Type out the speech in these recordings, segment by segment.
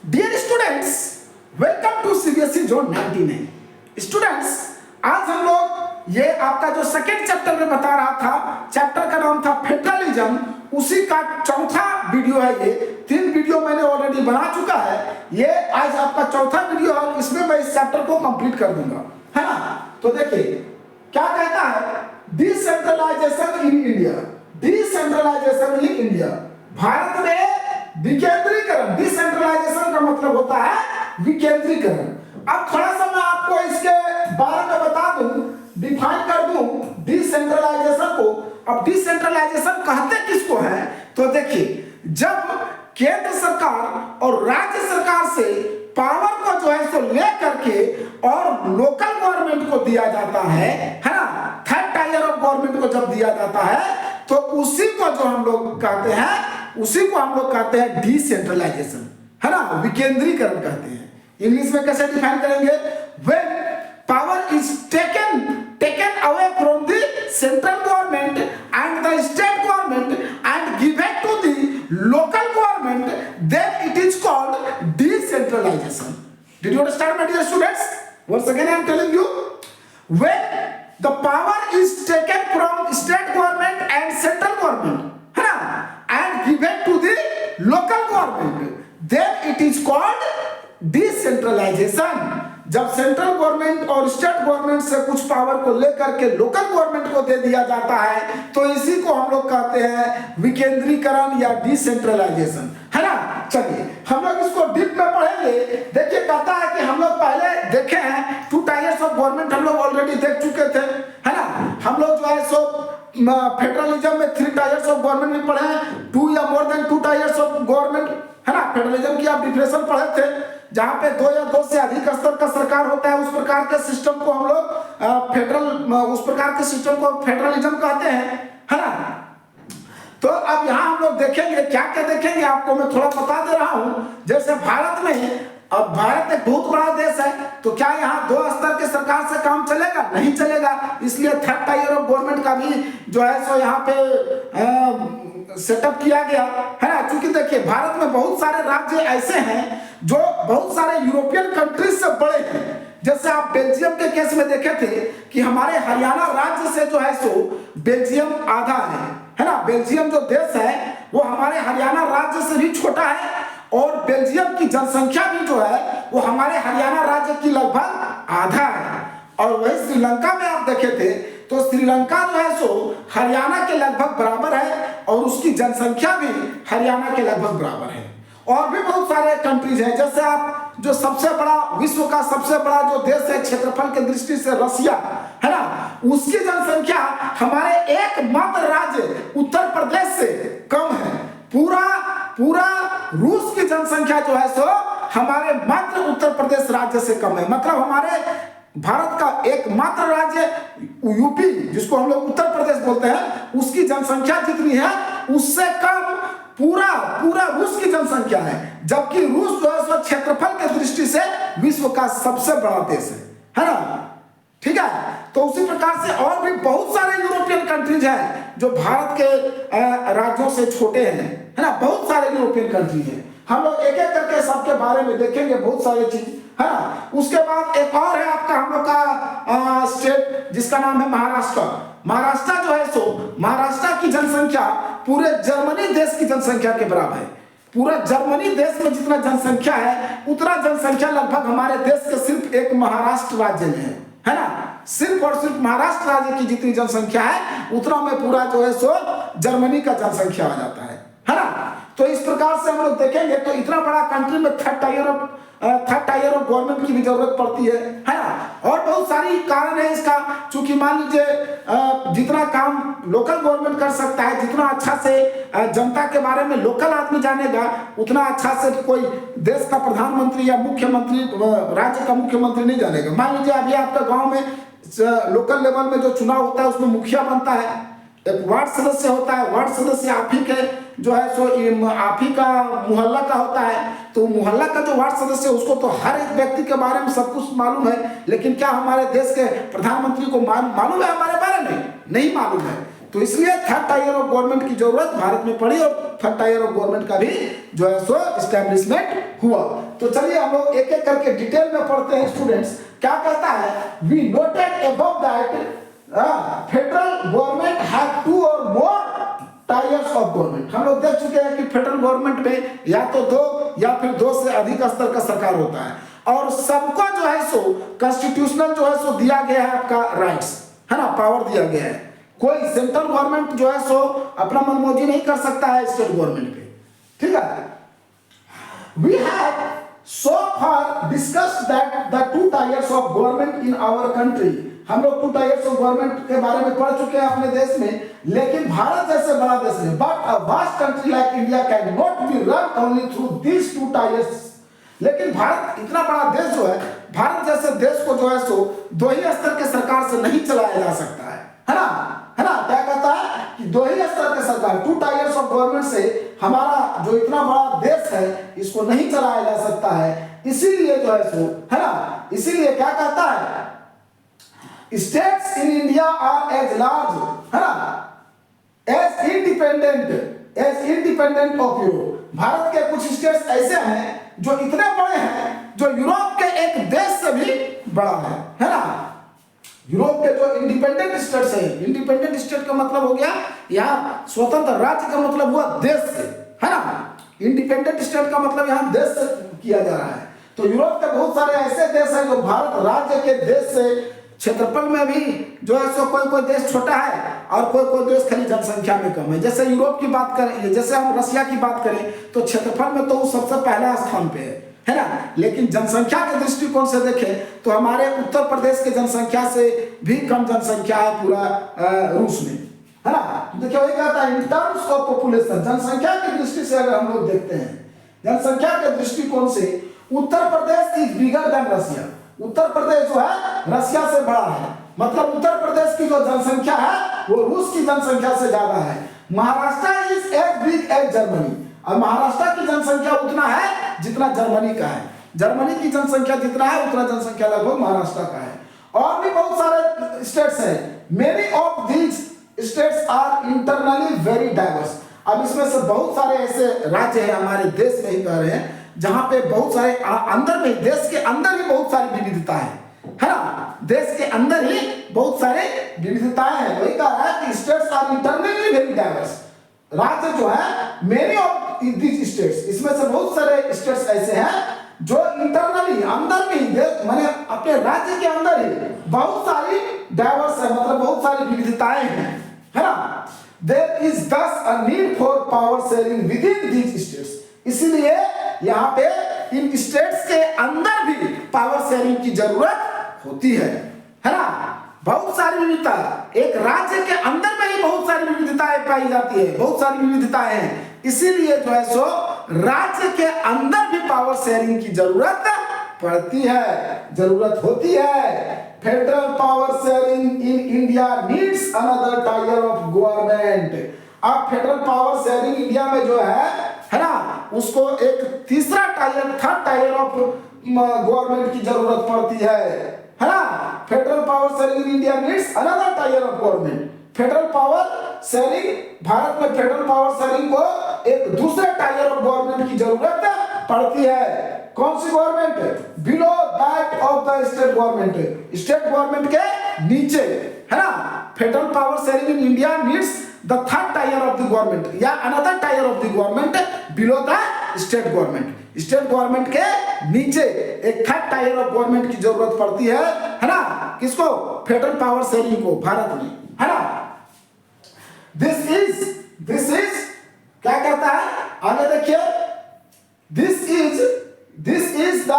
Dear students, welcome to CBSE zone 99। Students, आज हम लोग ये आपका जो सेकेंड चैप्टर में बता रहा था, चैप्टर का नाम था फेडरलिज्म, उसी का चौथा वीडियो है। ये 3 वीडियो मैंने ऑलरेडी बना चुका है, ये आज आपका चौथा वीडियो है। इसमें मैं इस चैप्टर को कंप्लीट कर दूंगा, है ना। तो देखिए क्या कहता है, decentralisation in India. Decentralisation in India, Bharat में विकेंद्रीकरण। डिसेंट्रलाइजेशन का मतलब होता है विकेंद्रीकरण। अब थोड़ा सा मैं आपको इसके बारे में बता दूं, डिफाइन कर दूं डिसेंट्रलाइजेशन को। अब डिसेंट्रलाइजेशन कहते किसको है, तो देखिए, जब केंद्र सरकार और राज्य सरकार से पावर को जो है सो ले करके और लोकल गवर्नमेंट को दिया जाता है ना, थर्ड टायर ऑफ गवर्नमेंट को जब दिया जाता है, तो उसी को जो हम लोग कहते हैं, उसी को हम लोग कहते हैं डिसेंट्रलाइजेशन, है ना, विकेंद्रीकरण कहते हैं। इंग्लिश में कैसे डिफाइन करेंगे, when power is taken away from the central government and the state government and given to the local government, then it is called decentralization. Did you understand, my dear students? Once again I am telling you, when the power is taken from state government and central government, है ना, and given to the local government, then it is called decentralization. जब central government और state government से कुछ power को लेकर के local government को दे दिया जाता है, तो इसी को हम लोग कहते हैं विकेंद्रीकरण या डिसेंट्रलाइजेशन, है ना। चलिए हम लोग इसको डीप में पढ़ेंगे। देखिए कहता है कि हम लोग पहले देखे हैं 2 टायर्स ऑफ गवर्नमेंट, हम लोग ऑलरेडी देख चुके थे, है ना। हम लोग जो है सो फेडरलिज्म में 3 टायर्स ऑफ गवर्नमेंट भी पढ़े हैं, 2 या more than 2 tyres of government, है ना। फेडरलिज्म की आप डिफिनेशन पढ़े थे, जहां पे 2 या 2 से अधिक स्तर का सरकार होता है, उस प्रकार के सिस्टम को हम लोग उस प्रकार के सिस्टम को फेडरलिज्म कहते हैं, है ना। तो अब यहाँ हम लोग देखेंगे, क्या क्या देखेंगे आपको मैं थोड़ा बता दे रहा हूं। जैसे भारत में, अब भारत एक बहुत बड़ा देश है, तो क्या यहाँ 2 स्तर के सरकार से काम चलेगा? नहीं चलेगा। इसलिए थर्ड टायर ऑफ गवर्नमेंट का भी जो है सो यहाँ पे सेटअप किया गया, है ना। क्योंकि देखिए भारत में बहुत सारे राज्य ऐसे हैं जो बहुत सारे यूरोपियन कंट्रीज से बड़े हैं। जैसे आप बेल्जियम के केस में देखे थे कि हमारे हरियाणा राज्य से जो है सो बेल्जियम आधा है ना। बेल्जियम जो देश है वो हमारे हरियाणा राज्य से भी छोटा है, और बेल्जियम की जनसंख्या भी जो है वो हमारे हरियाणा राज्य की लगभग आधा है। और वही श्रीलंका में आप देखे थे तो श्रीलंका जो है सो हरियाणा के लगभग बराबर है, और उसकी जनसंख्या भी हरियाणा के लगभग बराबर है। और भी बहुत सारे कंट्रीज हैं, जैसे आप जो सबसे बड़ा, विश्व का सबसे बड़ा जो देश है क्षेत्रफल की दृष्टि से, रसिया, है ना, उसकी जनसंख्या हमारे एकमात्र राज्य उत्तर प्रदेश से कम है। पूरा रूस की जनसंख्या जो है सो हमारे मात्र उत्तर प्रदेश राज्य से कम है। मतलब हमारे भारत का एकमात्र राज्य यूपी, जिसको हम लोग उत्तर प्रदेश बोलते हैं, उसकी जनसंख्या जितनी है उससे कम पूरा रूस की जनसंख्या है। जबकि रूस जो है सो क्षेत्रफल के दृष्टि से विश्व का सबसे बड़ा देश है ना। ठीक है, तो उसी प्रकार से और भी बहुत सारे यूरोपियन कंट्रीज हैं जो भारत के राज्यों से छोटे हैं, है ना। बहुत सारे यूरोपियन कंट्रीज हैं, हम लोग एक एक करके सबके बारे में देखेंगे, बहुत सारी चीज, है ना। उसके बाद एक और है आपका हम लोग का स्टेट, जिसका नाम है महाराष्ट्र। महाराष्ट्र जो है सो, महाराष्ट्र की जनसंख्या पूरे जर्मनी देश की जनसंख्या के बराबर है। पूरा जर्मनी देश में जितना जनसंख्या है, उतना जनसंख्या लगभग हमारे देश के सिर्फ एक महाराष्ट्र राज्य में है ना। सिर्फ और सिर्फ महाराष्ट्र राज्य की जितनी जनसंख्या है, उतना में पूरा जो है सो जर्मनी का जनसंख्या आ जाता है ना। तो इस प्रकार से हम लोग देखेंगे तो इतना बड़ा कंट्री में थर्ड टायर ऑफ गवर्नमेंट की भी जरूरत पड़ती है ना। और बहुत सारी कारण है इसका, चूंकि मान लीजिए जितना काम लोकल गवर्नमेंट कर सकता है, जितना अच्छा से जनता के बारे में लोकल आदमी जानेगा, उतना अच्छा से कोई देश का प्रधानमंत्री या मुख्यमंत्री, राज्य का मुख्यमंत्री नहीं जानेगा। मान लीजिए अभी आपका गाँव में लोकल लेवल में जो चुनाव होता है उसमें मुखिया बनता है, एक वार्ड सदस्य होता है, वार्ड सदस्य आप ही के जो है सो आप ही का मोहल्ला का होता है, तो मोहल्ला का जो वार्ड सदस्य है उसको तो हर एक व्यक्ति के बारे में सब कुछ मालूम है। लेकिन क्या हमारे देश के प्रधानमंत्री को मालूम है हमारे बारे में? नहीं मालूम है। तो इसलिए थर्ड टायर ऑफ गवर्नमेंट की जरूरत भारत में पड़ी और थर्ड टायर ऑफ गवर्नमेंट का भी जो है सो एस्टेब्लिशमेंट हुआ। तो चलिए हम लोग एक एक करके डिटेल में पढ़ते हैं स्टूडेंट्स। क्या कहता है, we noted above that federal government have 2 or more tyres of government. हम लोग देख चुके हैं कि फेडरल गवर्नमेंट में या तो 2 या फिर 2 से अधिक स्तर का सरकार होता है और सबको जो है सो कॉन्स्टिट्यूशनल जो है सो दिया गया है आपका राइट्स, है ना, पावर दिया गया है। कोई सेंट्रल गवर्नमेंट जो है सो अपना मनमौजी नहीं कर सकता है स्टेट गवर्नमेंट पे, ठीक है। We have so far discussed that the 2 tiers of government in our country, हम लोग 2 टायर्स ऑफ गवर्नमेंट के बारे में पढ़ चुके हैं अपने देश में, लेकिन भारत जैसे बड़ा देश में, but a vast country like India can not be run only through these 2 tyres. लेकिन भारत इतना बड़ा देश जो है, भारत जैसे देश को जो है सो 2 ही स्तर के सरकार से नहीं चलाया जा सकता है ना, है ना। क्या कहता है कि 2 ही स्तर के सरकार, 2 टायर्स ऑफ गवर्नमेंट से हमारा जो इतना बड़ा देश है इसको नहीं चलाया जा सकता है। इसीलिए जो है सो, है ना, इसीलिए क्या कहता है, states in India are as large, है ना, एज इंडिपेंडेंट ऑफ यूरोप। भारत के कुछ स्टेट्स ऐसे हैं जो इतने बड़े हैं जो यूरोप के एक देश से भी बड़ा है ना। यूरोप के जो इंडिपेंडेंट स्टेट्स है, इंडिपेंडेंट स्टेट का मतलब हो गया यहाँ स्वतंत्र राज्य का मतलब हुआ देश से, है ना। इंडिपेंडेंट स्टेट का मतलब यहाँ देश से किया जा रहा है। तो यूरोप के बहुत सारे ऐसे देश हैं जो भारत राज्य के देश से क्षेत्रफल में भी जो है सो कोई देश छोटा है और कोई देश खाली जनसंख्या में कम है। जैसे यूरोप की बात करें, जैसे हम रशिया की बात करें तो क्षेत्रफल में तो वो सबसे पहला स्थान पे है ना। लेकिन जनसंख्या के दृष्टिकोण से देखें तो हमारे उत्तर प्रदेश के जनसंख्या से भी कम जनसंख्या है पूरा रूस में, है ना। देखिए वही कहता है इन टर्म्स ऑफ पॉपुलेशन, जनसंख्या की दृष्टि से अगर हम लोग देखते हैं, जनसंख्या के दृष्टिकोण से Uttar Pradesh is bigger than Russia. Uttar Pradesh जो है रशिया से बड़ा है, मतलब उत्तर प्रदेश की जो जनसंख्या है वो रूस की जनसंख्या से ज्यादा है। Maharashtra is as big as Germany, और महाराष्ट्र की जनसंख्या उतना है जितना जर्मनी का है। जर्मनी की जनसंख्या जितना है उतना जनसंख्या लगभग महाराष्ट्र का है। और भी बहुत सारे स्टेट्स हैं, many of these states are internally very diverse. अब इसमें से बहुत सारे ऐसे राज्य हैं हमारे देश में ही कह रहे हैं जहां पे बहुत सारे अंदर में, देश के अंदर ही बहुत सारी विविधता है ना। देश के अंदर ही बहुत सारे विविधताएं हैं। वही कह रहा है कि states are internally very diverse. राज्य जो है मेनी ऑफ दीज स्टेट्स, इसमें से बहुत सारे स्टेट्स ऐसे हैं जो इंटरनली अंदर में ही माने अपने राज्य के अंदर ही बहुत सारी डाइवर्स है, मतलब बहुत सारी विविधताएं हैं, है ना। देयर इज दस a need for power sharing with in these states. इसलिए यहाँ पे इन स्टेट्स के अंदर भी पावर शेयरिंग की जरूरत होती है ना। बहुत सारी विविधता, एक राज्य के अंदर में ही बहुत सारी विविधताएं पाई जाती है, बहुत सारी विविधताएं हैं। इसीलिए जो है सो राज्य के अंदर भी पावर शेयरिंग की जरूरत पड़ती है, जरूरत होती है। Federal power sharing in India needs another tier of government. अब फेडरल पावर शेयरिंग इंडिया में जो है ना, उसको एक तीसरा tyre, third tier of government की जरूरत पड़ती है ना। Federal power sharing in India needs another tier of government. Federal power sharing, Bharat में फेडरल पावर शेयरिंग को एक दूसरे टायर ऑफ गवर्नमेंट की जरूरत पड़ती है। कौन सी government? Below that of the state government, state government के नीचे, है ना। Federal power sharing in India needs the third tier of the government या another tier of the government below the state government. State government के नीचे एक third tier of government की जरूरत पड़ती है ना। किसको? फेडरल पावर शेयरिंग को, भारत में, है ना। दिस इज क्या कहता है आगे देखिए, this is the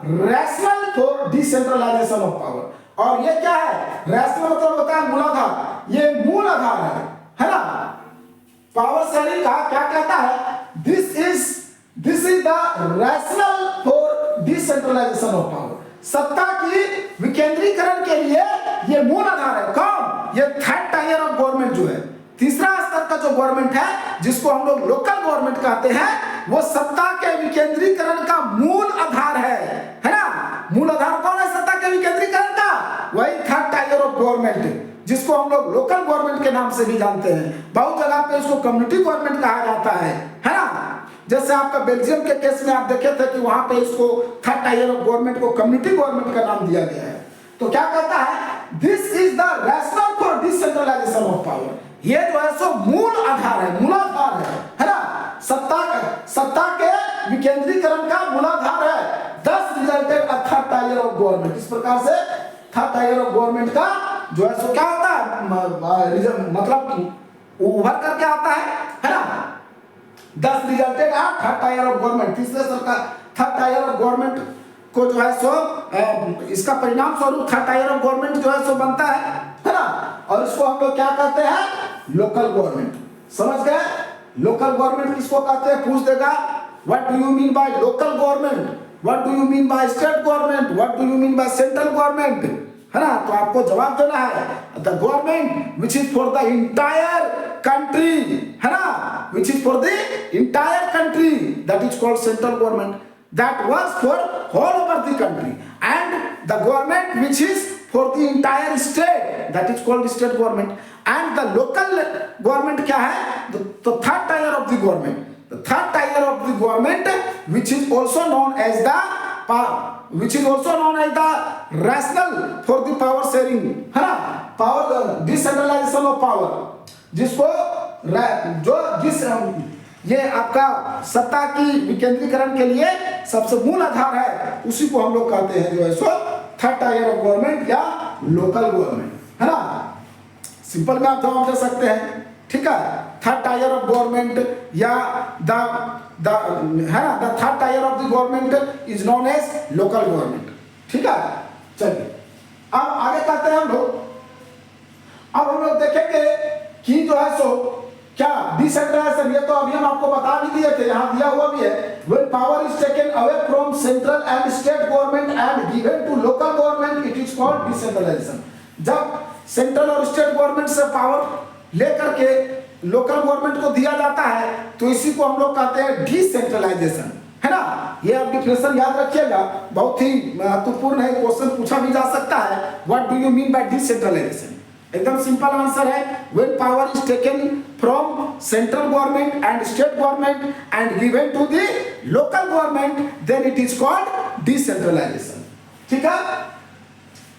rationale for decentralisation of power. और ये क्या है? रैशनल मतलब होता है मूलाधार, ये मूल आधार है ना। पावर शेयरिंग का क्या कहता है? This is the rationale for decentralisation of power. सत्ता की विकेंद्रीकरण के लिए ये मूल आधार है। कौन? ये थर्ड टायर ऑफ गवर्नमेंट जो है, तीसरा स्तर का जो गवर्नमेंट है जिसको हम लोग लोकल गवर्नमेंट कहते हैं, वो सत्ता के विकेंद्रीकरण का मूल आधार है ना। मूल आधार कौन है सत्ता के विकेंद्रीकरण का? वही थर्ड टायर ऑफ गवर्नमेंट, जिसको हम लोग लोकल गवर्नमेंट के नाम से भी जानते हैं। बहुत जगह पे इसको कम्युनिटी गवर्नमेंट कहा जाता है ना। जैसे आपका बेल्जियम के केस में आप देखे थे कि वहां पे इसको थर्ड टायर ऑफ गवर्नमेंट को कम्युनिटी गवर्नमेंट का नाम दिया गया है। तो क्या कहता है, this is the rationale for decentralisation of power. ये जो है सो मूल आधार है, मूलाधार है ना, सत्ता के विकेंद्रीकरण का मूलाधार है। 10 resulted third tier of government. इस प्रकार से थर्ड टायर ऑफ गवर्नमेंट का जो है सो क्या होता है, मतलब उभर करके आता है ना। 10 resulted third tier of government. तीसरे सरकार थर्ड टायर ऑफ गवर्नमेंट को जो है सो इसका परिणाम स्वरूप थर्ड टायर ऑफ गवर्नमेंट जो है सो बनता है ना। और इसको हम लोग क्या कहते हैं, लोकल गवर्नमेंट। समझ गए, लोकल गवर्नमेंट किसको कहते हैं, पूछ देगा what do you mean by local government, what do you mean by state government, what do you mean by central government, है ना। तो आपको जवाब देना है the government which is for the entire country, है ना, which is for the entire country, that is called central government, that works for whole over the country, and the government which is for the entire state, that is called state government, and the local government क्या है, the third tier of the government, the third tier of the government which is also known as the rational for the power sharing, है ना, power decentralization of power, जिसको ये आपका सत्ता की विकेंद्रीकरण के लिए सबसे मूल आधार है, उसी को हम लोग कहते हैं जो है so third tier of government या लोकल गवर्नमेंट, है ना। सिंपल में आप जवाब दे सकते हैं, ठीक है। थर्ड टायर ऑफ गवर्नमेंट या है ना, the third tier of the government is known as local government, ठीक है। चलिए अब आगे कहते हैं हम लोग। अब हम लोग देखेंगे कि जो है सो क्या डिसेंट्रलाइजेशन, ये तो अभी हम आपको बता भी दिए थे, यहाँ दिया हुआ भी है। When power is taken away from central and state government and given to local government, it is called decentralization. जब सेंट्रल और स्टेट गवर्नमेंट से पावर लेकर के लोकल गवर्नमेंट को दिया जाता है तो इसी को हम लोग कहते हैं डिसेंट्रलाइजेशन, है ना। ये आप डिफिनेशन याद रखिएगा, बहुत ही महत्वपूर्ण है, क्वेश्चन पूछा भी जा सकता है। What do you mean by decentralisation? एकदम सिंपल आंसर है, when power is taken from central government and state government and given to the local government, then it is called decentralization, ठीक है।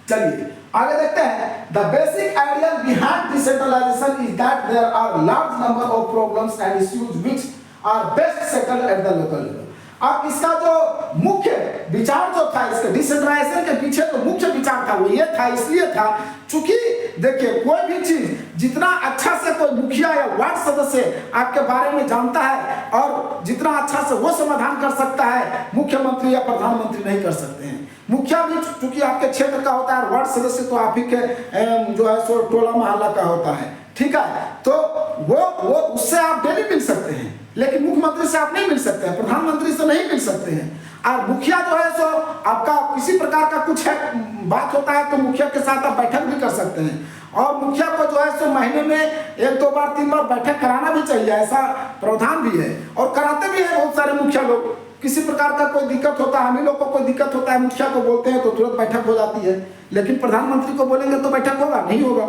चलिए आगे देखते हैं। The basic idea behind decentralization is that there are large number of problems and issues which are best settled at the local level. अब इसका जो मुख्य विचार जो था, इसके डिसेंट्रलाइजेशन के पीछे जो मुख्य विचार था वो ये था, इसलिए था चूंकि देखिए कोई भी चीज जितना अच्छा से कोई मुखिया या वार्ड सदस्य आपके बारे में जानता है और जितना अच्छा से वो समाधान कर सकता है, मुख्यमंत्री या प्रधानमंत्री नहीं कर सकते हैं। मुखिया भी चूंकि आपके क्षेत्र का होता है, वार्ड सदस्य तो आप ही के जो है सो टोला मोहल्ला का होता है, ठीक है। तो वो उससे आप डेली मिल सकते हैं, लेकिन मुख्यमंत्री से आप नहीं मिल सकते हैं, प्रधानमंत्री से नहीं मिल सकते हैं। और मुखिया जो है सो आपका किसी प्रकार का कुछ है बात होता है तो मुखिया के साथ आप बैठक भी कर सकते हैं, और मुखिया को जो है सो महीने में 1 2 बार 3 बार बैठक कराना भी चाहिए, ऐसा प्रावधान भी है और कराते भी हैं बहुत सारे मुखिया लोग। किसी प्रकार का कोई दिक्कत होता है, हम ही लोग को कोई दिक्कत होता है, मुखिया को बोलते हैं तो तुरंत बैठक हो जाती है, लेकिन प्रधानमंत्री को बोलेंगे तो बैठक होगा नहीं होगा,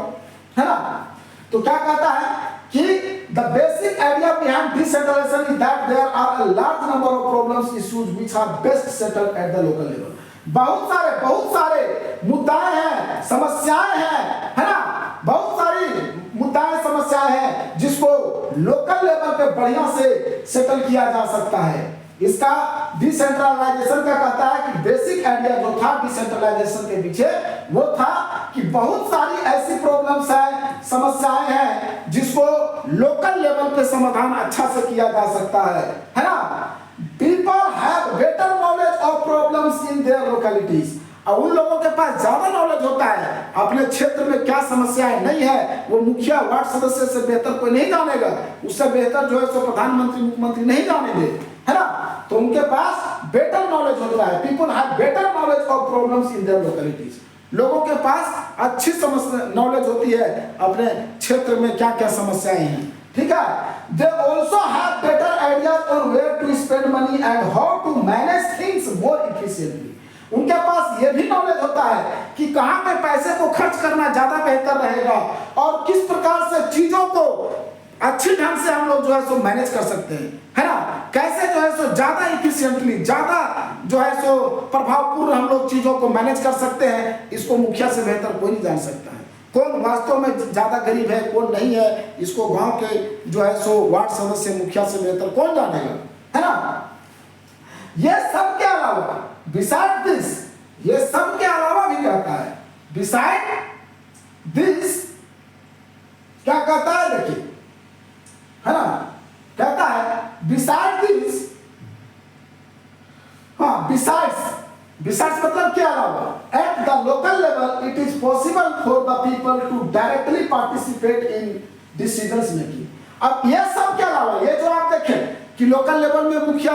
है ना। तो क्या कहता है कि the basic idea behind decentralization is that there are a large number of problems issues which are best settled at the local level. बहुत सारे मुद्दाएं हैं, समस्याएं हैं, है ना, बहुत सारी मुद्दाएं समस्याएं हैं जिसको लोकल लेवल पे बढ़िया से सेटल किया जा सकता है। इसका डिसेंट्रलाइजेशन का कहता है कि बेसिक आइडिया जो था डिसेंट्रलाइजेशन के पीछे वो था कि बहुत सारी ऐसी प्रॉब्लम्स हैं, समस्याएं हैं जिसको लोकल लेवल पे समाधान अच्छा से किया जा सकता है ना। People have better knowledge of problems in their localities. और उन लोगों के पास ज्यादा नॉलेज होता है अपने क्षेत्र में क्या समस्याएं नहीं है, वो मुखिया वार्ड सदस्य से बेहतर कोई नहीं जानेगा, उससे बेहतर जो है सो प्रधानमंत्री मुख्यमंत्री नहीं जानेंगे, है ना। तो उनके पास बेटर नॉलेज होता है, people have better knowledge of problems in their localities. लोगों के पास अच्छी नॉलेज होती है अपने क्षेत्र में क्या क्या समस्याएं हैं, ठीक है। They also have better ideas on where to spend money and how to manage things more efficiently. उनके पास ये भी नॉलेज होता है कि कहाँ पे पैसे को खर्च करना ज्यादा बेहतर रहेगा और किस प्रकार से चीजों को अच्छी ढंग से हम लोग जो है सो मैनेज कर सकते हैं, है ना। कैसे जो है सो ज्यादा इफिशिएंटली, ज्यादा जो है सो प्रभावपूर्ण हम लोग चीजों को मैनेज कर सकते हैं, इसको मुखिया से बेहतर कोई नहीं जान सकता है। कौन वास्तव में ज्यादा गरीब है, कौन नहीं है, इसको गांव के जो है सो वार्ड सदस्य मुखिया से बेहतर कौन जानेगा, है ना। ये सब के अलावा, बिसाइड दिस, ये सब के अलावा भी कहता है, बिसाइड दिस क्या कहता है, देखिए, है ना, कहता है बिसाइड दिस, हाँ, बिसाइड्स मतलब क्या अलावा, at the local level it is possible for the people to directly participate in decisions making. अब ये सब के अलावा, ये जो आप देखें कि लोकल लेवल में मुखिया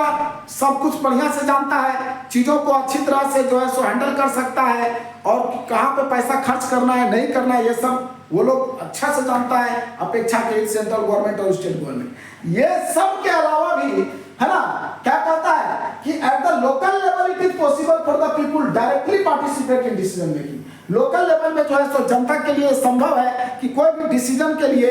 सब कुछ बढ़िया से जानता है, चीजों को अच्छी तरह से जो है सो हैंडल कर सकता है, और कहाँ पे पैसा खर्च करना है नहीं करना है, ये सब वो लोग अच्छा से जानता है, अपेक्षा के सेंट्रल गवर्नमेंट और स्टेट गवर्नमेंट। ये सब के अलावा भी, है ना, क्या कहता है कि eight the local level it is possible for the people directly participate in decision making. Local level में जो है सो जनता के लिए संभव है कि कोई भी डिसीजन के लिए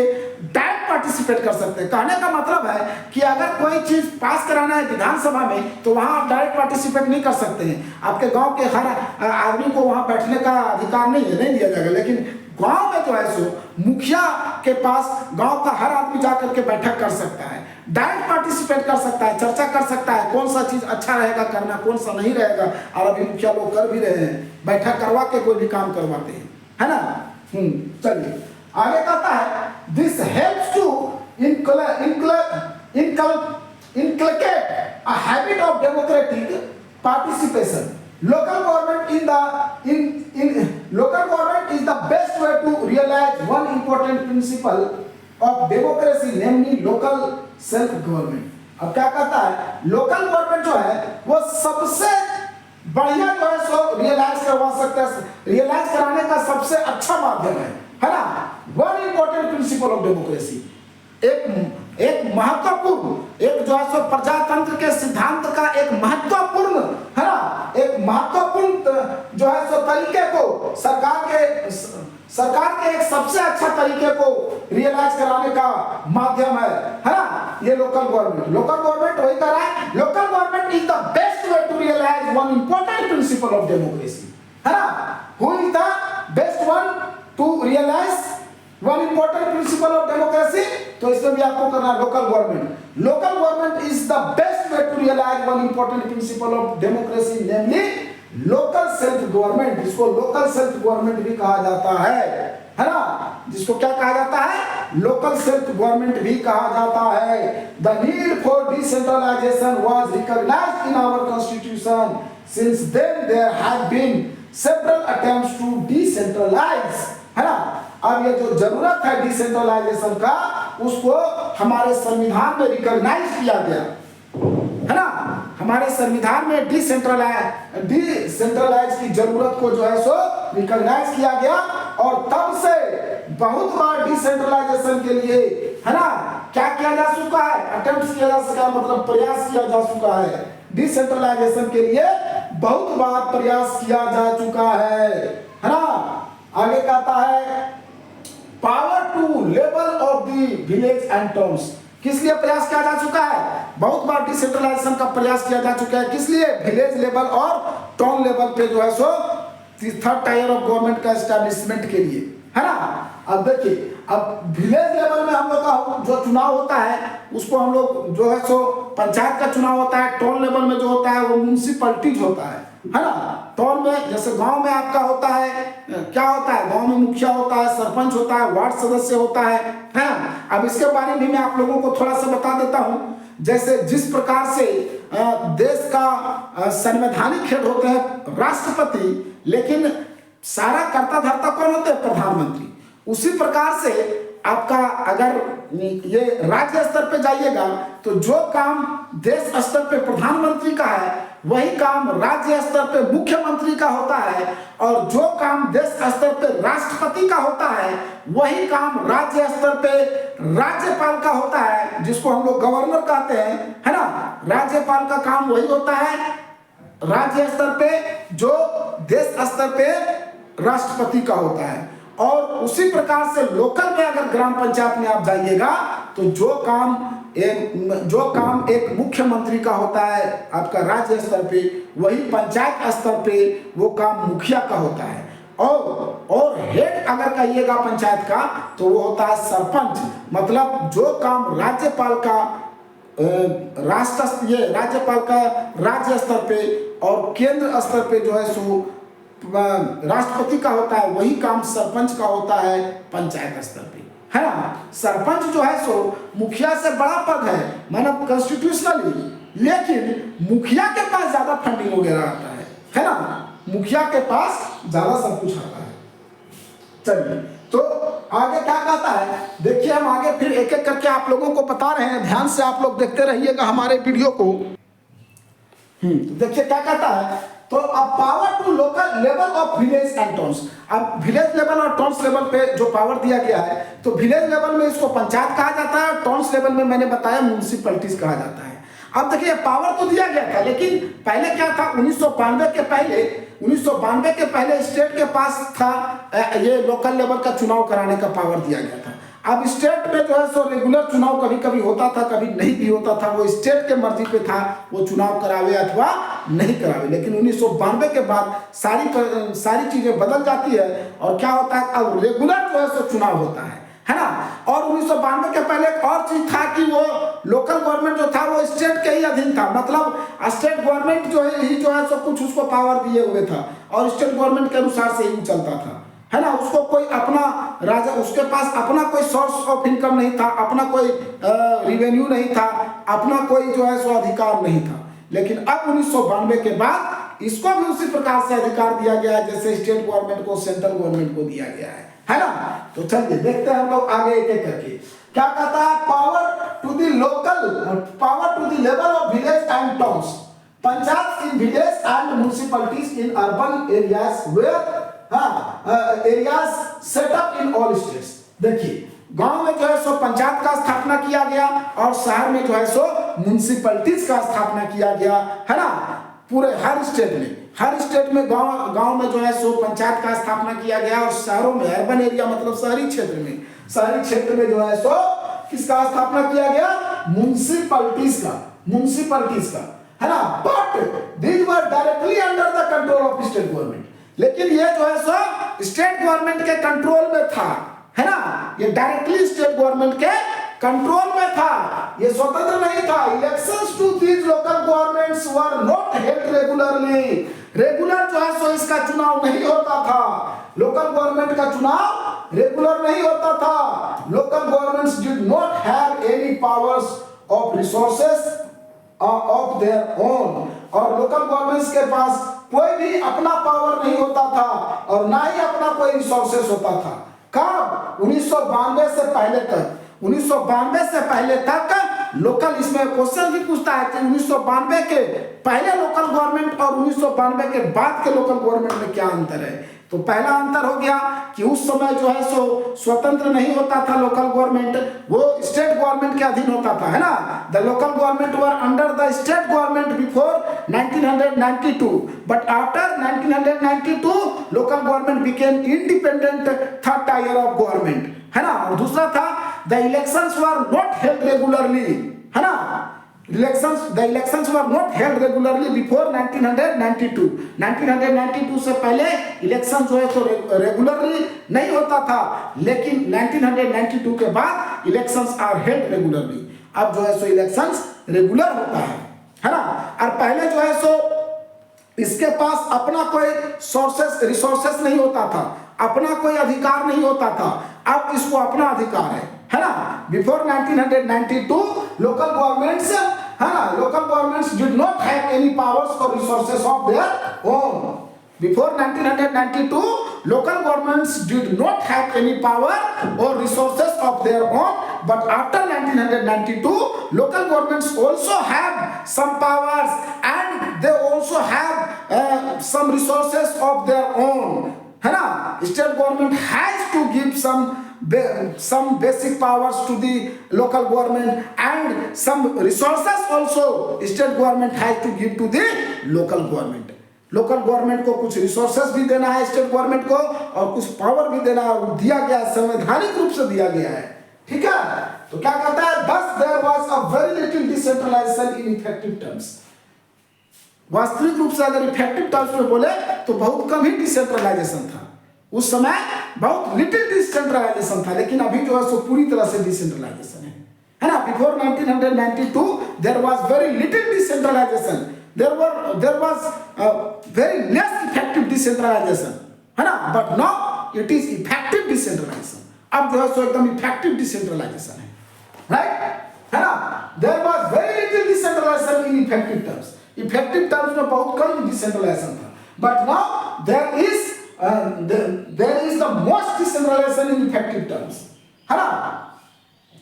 डायरेक्ट पार्टिसिपेट कर सकते हैं। कहने का मतलब है कि अगर कोई चीज पास कराना है विधानसभा में तो वहां आप डायरेक्ट पार्टिसिपेट नहीं कर सकते हैं, आपके गांव के हर आदमी को वहां बैठने का अधिकार नहीं है, नहीं दिया जाएगा। लेकिन गांव में जो है सो मुखिया के पास गांव का हर आदमी जाकर के बैठक कर सकता है, डायरेक्ट पार्टिसिपेट कर सकता है, चर्चा कर सकता है, कौन सा चीज अच्छा रहेगा करना, कौन सा नहीं रहेगा। और अभी मुखिया लोग कर भी रहे हैं, बैठक करवा के कोई भी काम करवाते हैं, है ना। चलिए आगे कहता है, this helps to inculcate a habit of democratic participation. Local government local government is the best way to realize one important principle of democracy, namely local self government. अब क्या कहता है, लोकल गवर्नमेंट जो है वो सबसे बढ़िया जो है सो रियलाइज करवा सकता है, रियलाइज कराने का सबसे अच्छा माध्यम है ना। One important principle of democracy, एक महत्वपूर्ण, एक जो है सो प्रजातंत्र के सिद्धांत का एक महत्वपूर्ण, है ना, एक महत्वपूर्ण जो है सो तरीके को सरकार के एक सबसे अच्छा तरीके को रियलाइज कराने का माध्यम है ना, ये लोकल गवर्नमेंट वही कर रहा है। Local government is the best way to realise one important principle of democracy, है ना। Who is the best one to realise one important principle of democracy, तो इसमें भी आपको करना है local government is the best way to realise one important principle of democracy, namely local self government. जिसको local self government भी कहा जाता है ना, जिसको क्या कहा जाता है, लोकल सेल्फ गवर्नमेंट भी कहा जाता है। The need for decentralisation was recognised in our constitution, since then there have been several attempts to decentralise, है ना। अब ये जो जरूरत है डिसेंट्रलाइजेशन का, उसको हमारे संविधान में रिकॉग्नाइज किया गया, है ना। हमारे संविधान में डिसेंट्रलाइज की जरूरत को जो है सो रिकॉग्नाइज किया गया, और तब से बहुत बार डिसेंट्रलाइजेशन के लिए, है ना, क्या किया जा चुका है, अटेम्प्ट किया जा चुका है, मतलब प्रयास किया जा चुका है। डिसेंट्रलाइजेशन के लिए बहुत बार प्रयास किया जा चुका है ना। आगे कहता है, power to level of the village and towns. किस लिए प्रयास किया जा चुका है, बहुत बार डिसेंट्रलाइजेशन का प्रयास किया जा चुका है। किस लिए, विलेज लेवल और टाउन लेवल पे जो है so third tier of government का एस्टैब्लिशमेंट के लिए, है ना। अब देखिए, अब विलेज लेवल में हम लोग का जो चुनाव होता है उसको हम लोग जो है सो पंचायत का चुनाव होता है। टाउन लेवल में जो होता है वो म्युनिसिपैलिटीज होता है ना। टाउन में जैसे गांव में आपका होता है, क्या होता है, गांव में मुखिया होता है, सरपंच होता है, वार्ड सदस्य होता है ना। अब इसके बारे में मैं आप लोगों को थोड़ा सा बता देता हूं। जैसे जिस प्रकार से देश का संवैधानिक हेड होते हैं राष्ट्रपति, लेकिन सारा कर्ता धर्ता कौन होते हैं, प्रधानमंत्री। उसी प्रकार से आपका अगर ये राज्य स्तर पे जाइएगा तो जो काम देश स्तर पे प्रधानमंत्री का है वही काम राज्य स्तर पे मुख्यमंत्री का होता है, और जो काम देश स्तर पे राष्ट्रपति का होता है वही काम राज्य स्तर पे राज्यपाल का होता है, जिसको हम लोग गवर्नर कहते हैं, है ना। राज्यपाल का काम वही होता है राज्य स्तर पे, जो देश स्तर पे राष्ट्रपति का होता है। और उसी प्रकार से लोकल में अगर ग्राम पंचायत में आप जाइएगा तो जो काम एक मुख्यमंत्री का होता है आपका राज्य स्तर पे, वही पंचायत स्तर पे वो काम मुखिया का होता है। और हेड अगर कहिएगा पंचायत का तो वो होता है सरपंच। मतलब जो काम राज्यपाल का राज्यपाल का राज्य स्तर पे और केंद्र स्तर पे जो है सो राष्ट्रपति का होता है, वही काम सरपंच का होता है पंचायत स्तर पे, है ना। सरपंच जो है सो मुखिया से बड़ा पद है, मतलब कॉन्स्टिट्यूशनली, लेकिन मुखिया के पास ज्यादा फंडिंग वगैरह आता है ना। मुखिया के पास ज्यादा सब कुछ आता है। चलिए तो आगे क्या कहता है, देखिए हम आगे फिर एक एक करके आप लोगों को बता रहे हैं, ध्यान से आप लोग देखते रहिएगा हमारे वीडियो को। देखिए क्या कहता है, तो अब power to local level of village and towns. अब विलेज लेवल और टाउन्स लेवल पे जो पावर दिया गया है, तो विलेज लेवल में इसको पंचायत कहा जाता है, टाउन्स लेवल में मैंने बताया म्युनिसिपैलिटीज कहा जाता है। अब देखिए पावर तो दिया गया था, लेकिन पहले क्या था, 1992 के पहले स्टेट के पास था ये लोकल लेवल का चुनाव कराने का पावर दिया गया था। अब स्टेट में जो है सो रेगुलर चुनाव कभी कभी होता था, कभी नहीं भी होता था, वो स्टेट के मर्जी पे था वो चुनाव करावे अथवा नहीं करावे। लेकिन 1992 के बाद सारी चीजें बदल जाती है और क्या होता है, अब रेगुलर जो है सो चुनाव होता है ना। और 1992 के पहले एक और चीज था कि वो लोकल गवर्नमेंट जो था वो स्टेट के ही अधीन था, मतलब स्टेट गवर्नमेंट जो है सो कुछ उसको पावर दिए हुए था और स्टेट गवर्नमेंट के अनुसार से ही चलता था, है ना। उसको कोई अपना राजा, उसके पास अपना कोई सोर्स ऑफ इनकम नहीं था, अपना कोई रिवेन्यू नहीं था, अपना कोई जो है सो अधिकार नहीं था। लेकिन अब 1992 के बाद इसको भी उसी प्रकार से अधिकार दिया गया है जैसे स्टेट गवर्नमेंट को सेंट्रल गवर्नमेंट को दिया गया है ना। तो चलिए देखते हैं हम लोग आगे एक एक करके। क्या कहता है, power to the level of village and towns, panchayat in village and municipalities in urban areas were areas set up in all states. देखिए गांव में जो है सो पंचायत का स्थापना किया गया और शहर में जो है सो म्युनिसिपैलिटीज का स्थापना किया गया, है ना। पूरे हर स्टेट में गांव में जो है सो पंचायत का स्थापना किया गया और शहरों में अर्बन एरिया मतलब शहरी क्षेत्र में जो है सो किसका स्थापना किया गया, म्युनिसिपैलिटीज का, है ना। But these were directly under the control of state government, लेकिन ये जो है सो स्टेट गवर्नमेंट के कंट्रोल में था, है ना। ये डायरेक्टली स्टेट गवर्नमेंट के कंट्रोल में था, ये स्वतंत्र नहीं था। Elections to these local governments were not held regular जो है सो इसका चुनाव नहीं होता था। लोकल गवर्नमेंट का चुनाव रेगुलर नहीं होता था। Local governments did not have any powers of resources of their own, और लोकल गवर्नमेंट्स के पास कोई भी अपना पावर नहीं होता था और ना ही अपना कोई रिसोर्सेस होता था। कब, 1992 से पहले तक लोकल, इसमें क्वेश्चन भी पूछता है कि 1992 के पहले लोकल गवर्नमेंट और 1992 के बाद के लोकल गवर्नमेंट में क्या अंतर है। तो पहला अंतर हो गया कि उस समय जो है सो स्वतंत्र नहीं होता था लोकल गवर्नमेंट, वो स्टेट गवर्नमेंट के अधीन होता था, है ना। The local government were under the state government before 1992, but after 1992 local government became independent third tier of government, है ना। और दूसरा था the elections were not held regularly, है ना। The elections were not held regularly before 1992. 1992 से पहले election जो है तो रेगुलरली नहीं होता था, लेकिन 1992 के बाद इलेक्शंस आर हेल्ड रेगुलरली। अब जो है सो इलेक्शंस रेगुलर होता है ना। और पहले जो है सो इसके पास अपना कोई रिसोर्सेस नहीं होता था, अपना कोई अधिकार नहीं होता था। अब इसको अपना अधिकार है ना। बिफोर 1992 लोकल गवर्नमेंट्स, है ना, local governments did not have any powers और resources of their own. Before 1992, local governments did not have any power or resources of their own, but after 1992, local governments also have some powers and they also have some resources of their own, है ना। State government has to give some basic powers to the local government and some resources also state government has to give to the local government. Local government को कुछ resources भी देना है state government को, और कुछ पावर भी देना है, दिया गया है, संवैधानिक रूप से दिया गया है। ठीक है, तो क्या कहता है, thus there was a very little decentralization in effective terms। वास्तविक रूप से अगर इफेक्टिव टर्म्स में बोले तो बहुत कम ही डिसेंट्रलाइजेशन था उस समय, बहुत लिटिल डिसेंट्रलाइजेशन था, लेकिन अभी जो है सो पूरी तरह से डिसेंट्रलाइजेशन है ना। Before 1992 there was very little decentralisation, there was very less effective decentralisation, है ना, but now it is effective decentralisation. अब जो है सो एकदम इफेक्टिव डिसेंट्रलाइजेशन है, राइट, है ना। There was very little decentralisation in effective terms, effective terms में बहुत कम डिसेंट्रलाइजेशन था, but now there is the most decentralisation in effective terms, है ना।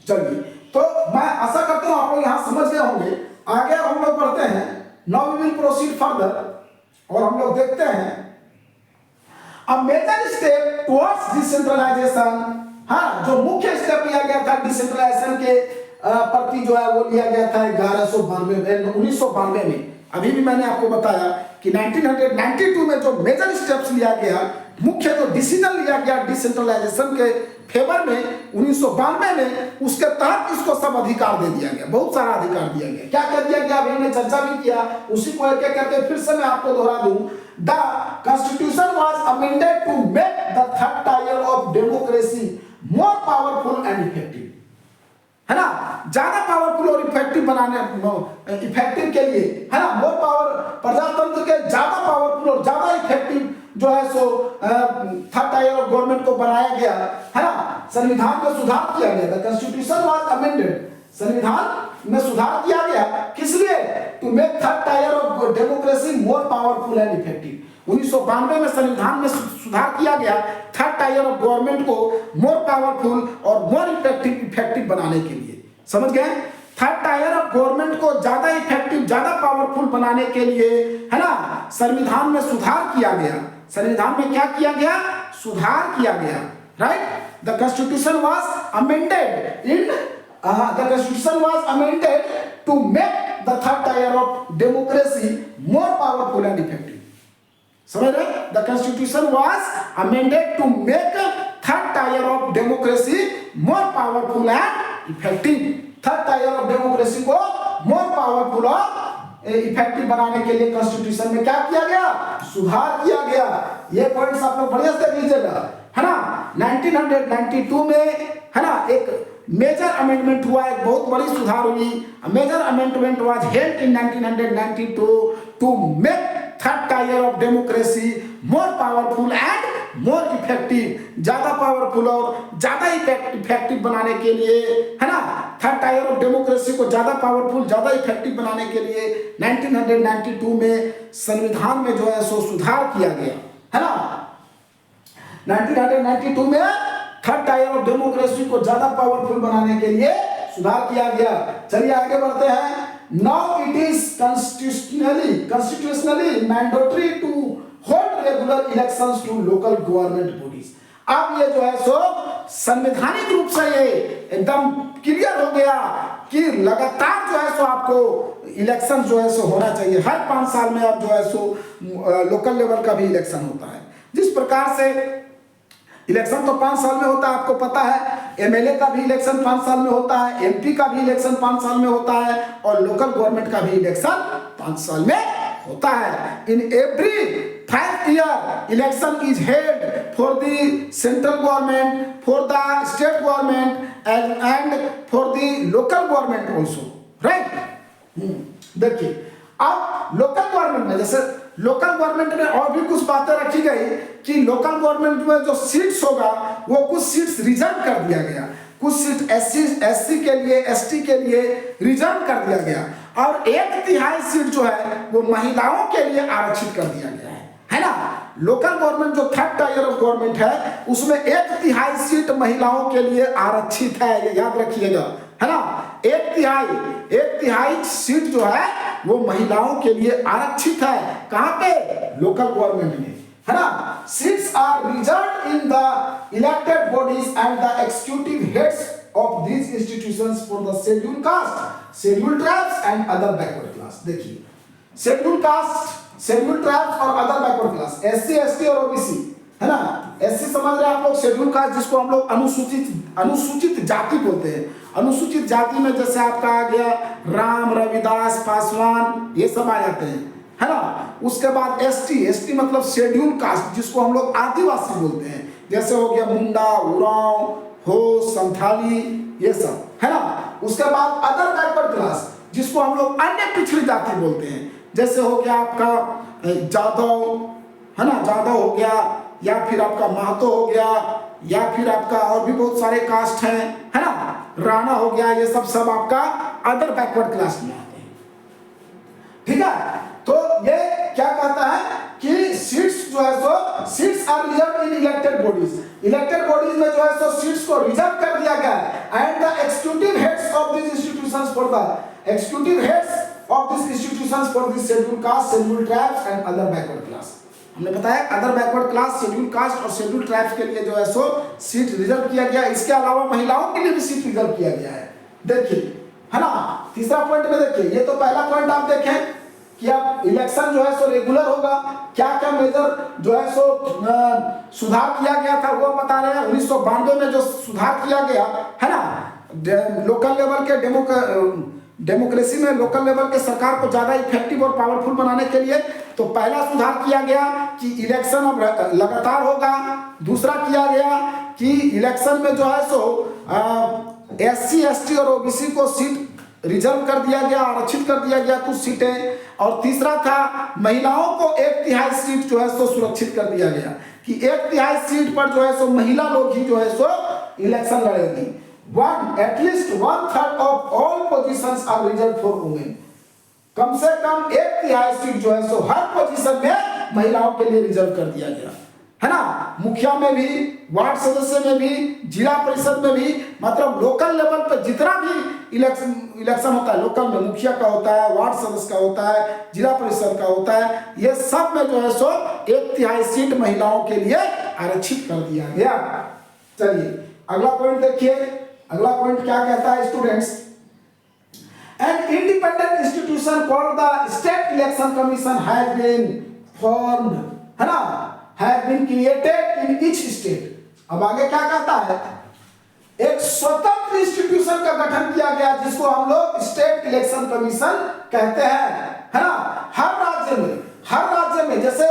चलिए, तो मैं आशा करता हूं आप लोग यहां समझ गए होंगे। आगे हम लोग पढ़ते हैं, now we will proceed further, और हम लोग देखते हैं a major step towards decentralisation. हाँ, जो मुख्य स्टेप लिया गया था डिसेंट्रलाइजेशन के प्रति जो है वो लिया गया था 1992 में। अभी भी मैंने आपको बताया कि 1992 में जो मेजर स्टेप्स लिया गया, मुख्य जो डिसीजन लिया गया डिसेंट्रलाइजेशन के फेवर में 1992 में, उसके तहत इसको सब अधिकार दे दिया गया, बहुत सारा अधिकार दिया गया। क्या क्या दिया गया, अभी हमने चर्चा भी किया, उसी को क्या कहते हैं फिर से मैं आपको दोहरा दूं। The constitution was amended to make the third tier of democracy more powerful and effective, है ना, ज्यादा पावरफुल और इफेक्टिव बनाने, इफेक्टिव के लिए, है ना, मोर पावर, प्रजातंत्र के ज्यादा पावरफुल और ज्यादा इफेक्टिव जो है so third tier of government को बनाया गया, है ना। संविधान में सुधार किया गया था, कॉन्स्टिट्यूशन वाज अमेंडेड, संविधान में सुधार किया गया, किस लिए, to make third tier of democracy more powerful and effective. 1992 में संविधान में सुधार किया गया थर्ड टायर ऑफ गवर्नमेंट को मोर पावरफुल और मोर इफेक्टिव बनाने के लिए, समझ गए। थर्ड टायर ऑफ गवर्नमेंट को ज्यादा इफेक्टिव, ज्यादा पावरफुल बनाने के लिए, है ना, संविधान में सुधार किया गया। संविधान में क्या किया गया, सुधार किया गया, right. The constitution was amended in the constitution was amended to make the third tier of democracy more powerful and effective। समझ रहे, the constitution was amended to make third tier of democracy more powerful and effective. Third tier of democracy को more powerful और effective बनाने के लिए constitution में क्या किया गया, सुधार किया गया। ये पॉइंट्स आप लोग बढ़िया से देख लीजिएगा, है ना। 1992 में, है ना, एक मेजर अमेंडमेंट हुआ, एक बहुत बड़ी सुधार हुई। Major amendment was held in 1992 to make third tier of democracy more powerful and more effective, ज्यादा पावरफुल और ज्यादा इफेक्टिव बनाने के लिए, है ना। थर्ड टायर ऑफ डेमोक्रेसी को ज्यादा पावरफुल, ज्यादा इफेक्टिव बनाने के लिए 1992 में संविधान में जो है सो सुधार किया गया, है ना। 1992 में थर्ड टायर ऑफ डेमोक्रेसी को ज्यादा पावरफुल बनाने के लिए सुधार किया गया। चलिए आगे बढ़ते हैं। Now it is constitutionally mandatory to hold regular elections to local government bodies। अब ये जो है सो संवैधानिक रूप से ये एकदम क्लियर हो गया कि लगातार जो है सो आपको इलेक्शन जो है सो होना चाहिए। हर 5 साल में अब जो है सो लोकल लेवल का भी इलेक्शन होता है। जिस प्रकार से इलेक्शन तो 5 साल में होता है, आपको पता है, एमएलए का भी इलेक्शन 5 साल में होता है, एमपी का भी इलेक्शन 5 साल में होता है, और लोकल गवर्नमेंट का भी इलेक्शन 5 साल में होता है। In every 5 year election is held for the central government, for the state government and for the local government also, right. देखिए, अब लोकल गवर्नमेंट में, जैसे लोकल गवर्नमेंट में और भी कुछ बातें रखी गई कि लोकल गवर्नमेंट में जो सीट्स होगा वो कुछ सीट्स रिजर्व कर दिया गया, कुछ सीट एससी के लिए, एसटी के लिए रिजर्व कर दिया गया, और 1/3 सीट जो है वो महिलाओं के लिए आरक्षित कर दिया गया है ना। लोकल गवर्नमेंट जो थर्ड टायर ऑफ गवर्नमेंट है उसमें 1/3 सीट महिलाओं के लिए आरक्षित है, ये याद रखिएगा, है ना। 1/3 सीट जो है वो महिलाओं के लिए आरक्षित है। कहां पे, लोकल गवर्नमेंट में, है ना। Seats are reserved in the elected bodies and the executive heads of these institutions for the scheduled caste, scheduled tribes and other backward class. देखिए, शेड्यूल कास्ट, शेड्यूल ट्राइब्स और other backward class, SC, ST और OBC, है ना। SC समझ रहे हैं आप लोग, शेड्यूल कास्ट जिसको हम लोग अनुसूचित जाति बोलते हैं। अनुसूचित जाति में जैसे आपका आ गया राम, रविदास, पासवान, ये सब आ जाते हैं, है ना। उसके बाद एसटी, एसटी मतलब शेड्यूल कास्ट जिसको हम लोग आदिवासी बोलते हैं, जैसे हो गया मुंडा, उरांव, हो, संथाली, ये सब, है ना। उसके बाद अदर बैकवर्ड क्लास जिसको हम लोग अन्य पिछड़ी जाति बोलते हैं, जैसे हो गया आपका जादव, है ना, जादव हो गया, या फिर आपका महतो हो गया, या फिर आपका और भी बहुत सारे कास्ट हैं, है ना, राणा हो गया, ये सब आपका अदर बैकवर्ड क्लास में आते हैं। ठीक है, तो ये क्या कहता है कि सीट्स जो है सो seats are reserve in elected bodies, elected bodies में जो है सो सीट्स को रिजर्व कर दिया गया है। And the executive heads of this institutions for the executive heads of this institutions for this schedule caste, schedule tribes and other backward class. हमने बताया other backward class, schedule caste और schedule tribes के लिए जो है सो seat reserve किया गया। इसके अलावा महिलाओं के लिए भी सीट रिजर्व किया गया है। देखिए, है ना, तीसरा पॉइंट में देखिए, ये तो पहला पॉइंट आप देखें कि अब इलेक्शन जो है सो रेगुलर होगा। क्या क्या मेजर जो है सो सुधार किया गया था वो बता रहे हैं। 1992 में जो सुधार किया गया है ना, लोकल लेवल के डेमोक्रेसी में लोकल लेवल के सरकार को ज्यादा इफेक्टिव और पावरफुल बनाने के लिए तो पहला सुधार किया गया कि इलेक्शन अब लगातार होगा। दूसरा किया गया कि इलेक्शन में जो है सो एससी, एसटी और ओबीसी को सीट रिजर्व कर दिया गया, आरक्षित कर दिया गया कुछ सीटें। और तीसरा था महिलाओं को 1/3 सीट जो है सो सुरक्षित कर दिया गया कि 1/3 सीट पर जो है सो महिला लोग ही जो है सो इलेक्शन लड़ेगी। at least 1/3 of all positions are reserved for women। कम से कम 1/3 सीट जो है सो हर पोजीशन में महिलाओं के लिए रिजर्व कर दिया गया, है ना। मुखिया में भी, वार्ड सदस्य में भी, जिला परिषद में भी, मतलब लोकल लेवल पर जितना भी इलेक्शन होता है, लोकल में मुखिया का होता है, वार्ड सदस्य का होता है, जिला परिषद का होता है, ये सब में जो है सो 1/3 सीट महिलाओं के लिए आरक्षित कर दिया गया। चलिए अगला पॉइंट देखिए। अगला पॉइंट क्या कहता है students, an independent institution called the state election commission has been formed, है ना, has been created in each state. अब आगे क्या कहता है, एक स्वतंत्र इंस्टीट्यूशन का गठन किया गया जिसको हम लोग स्टेट इलेक्शन कमीशन कहते हैं, है ना। हर राज्य में जैसे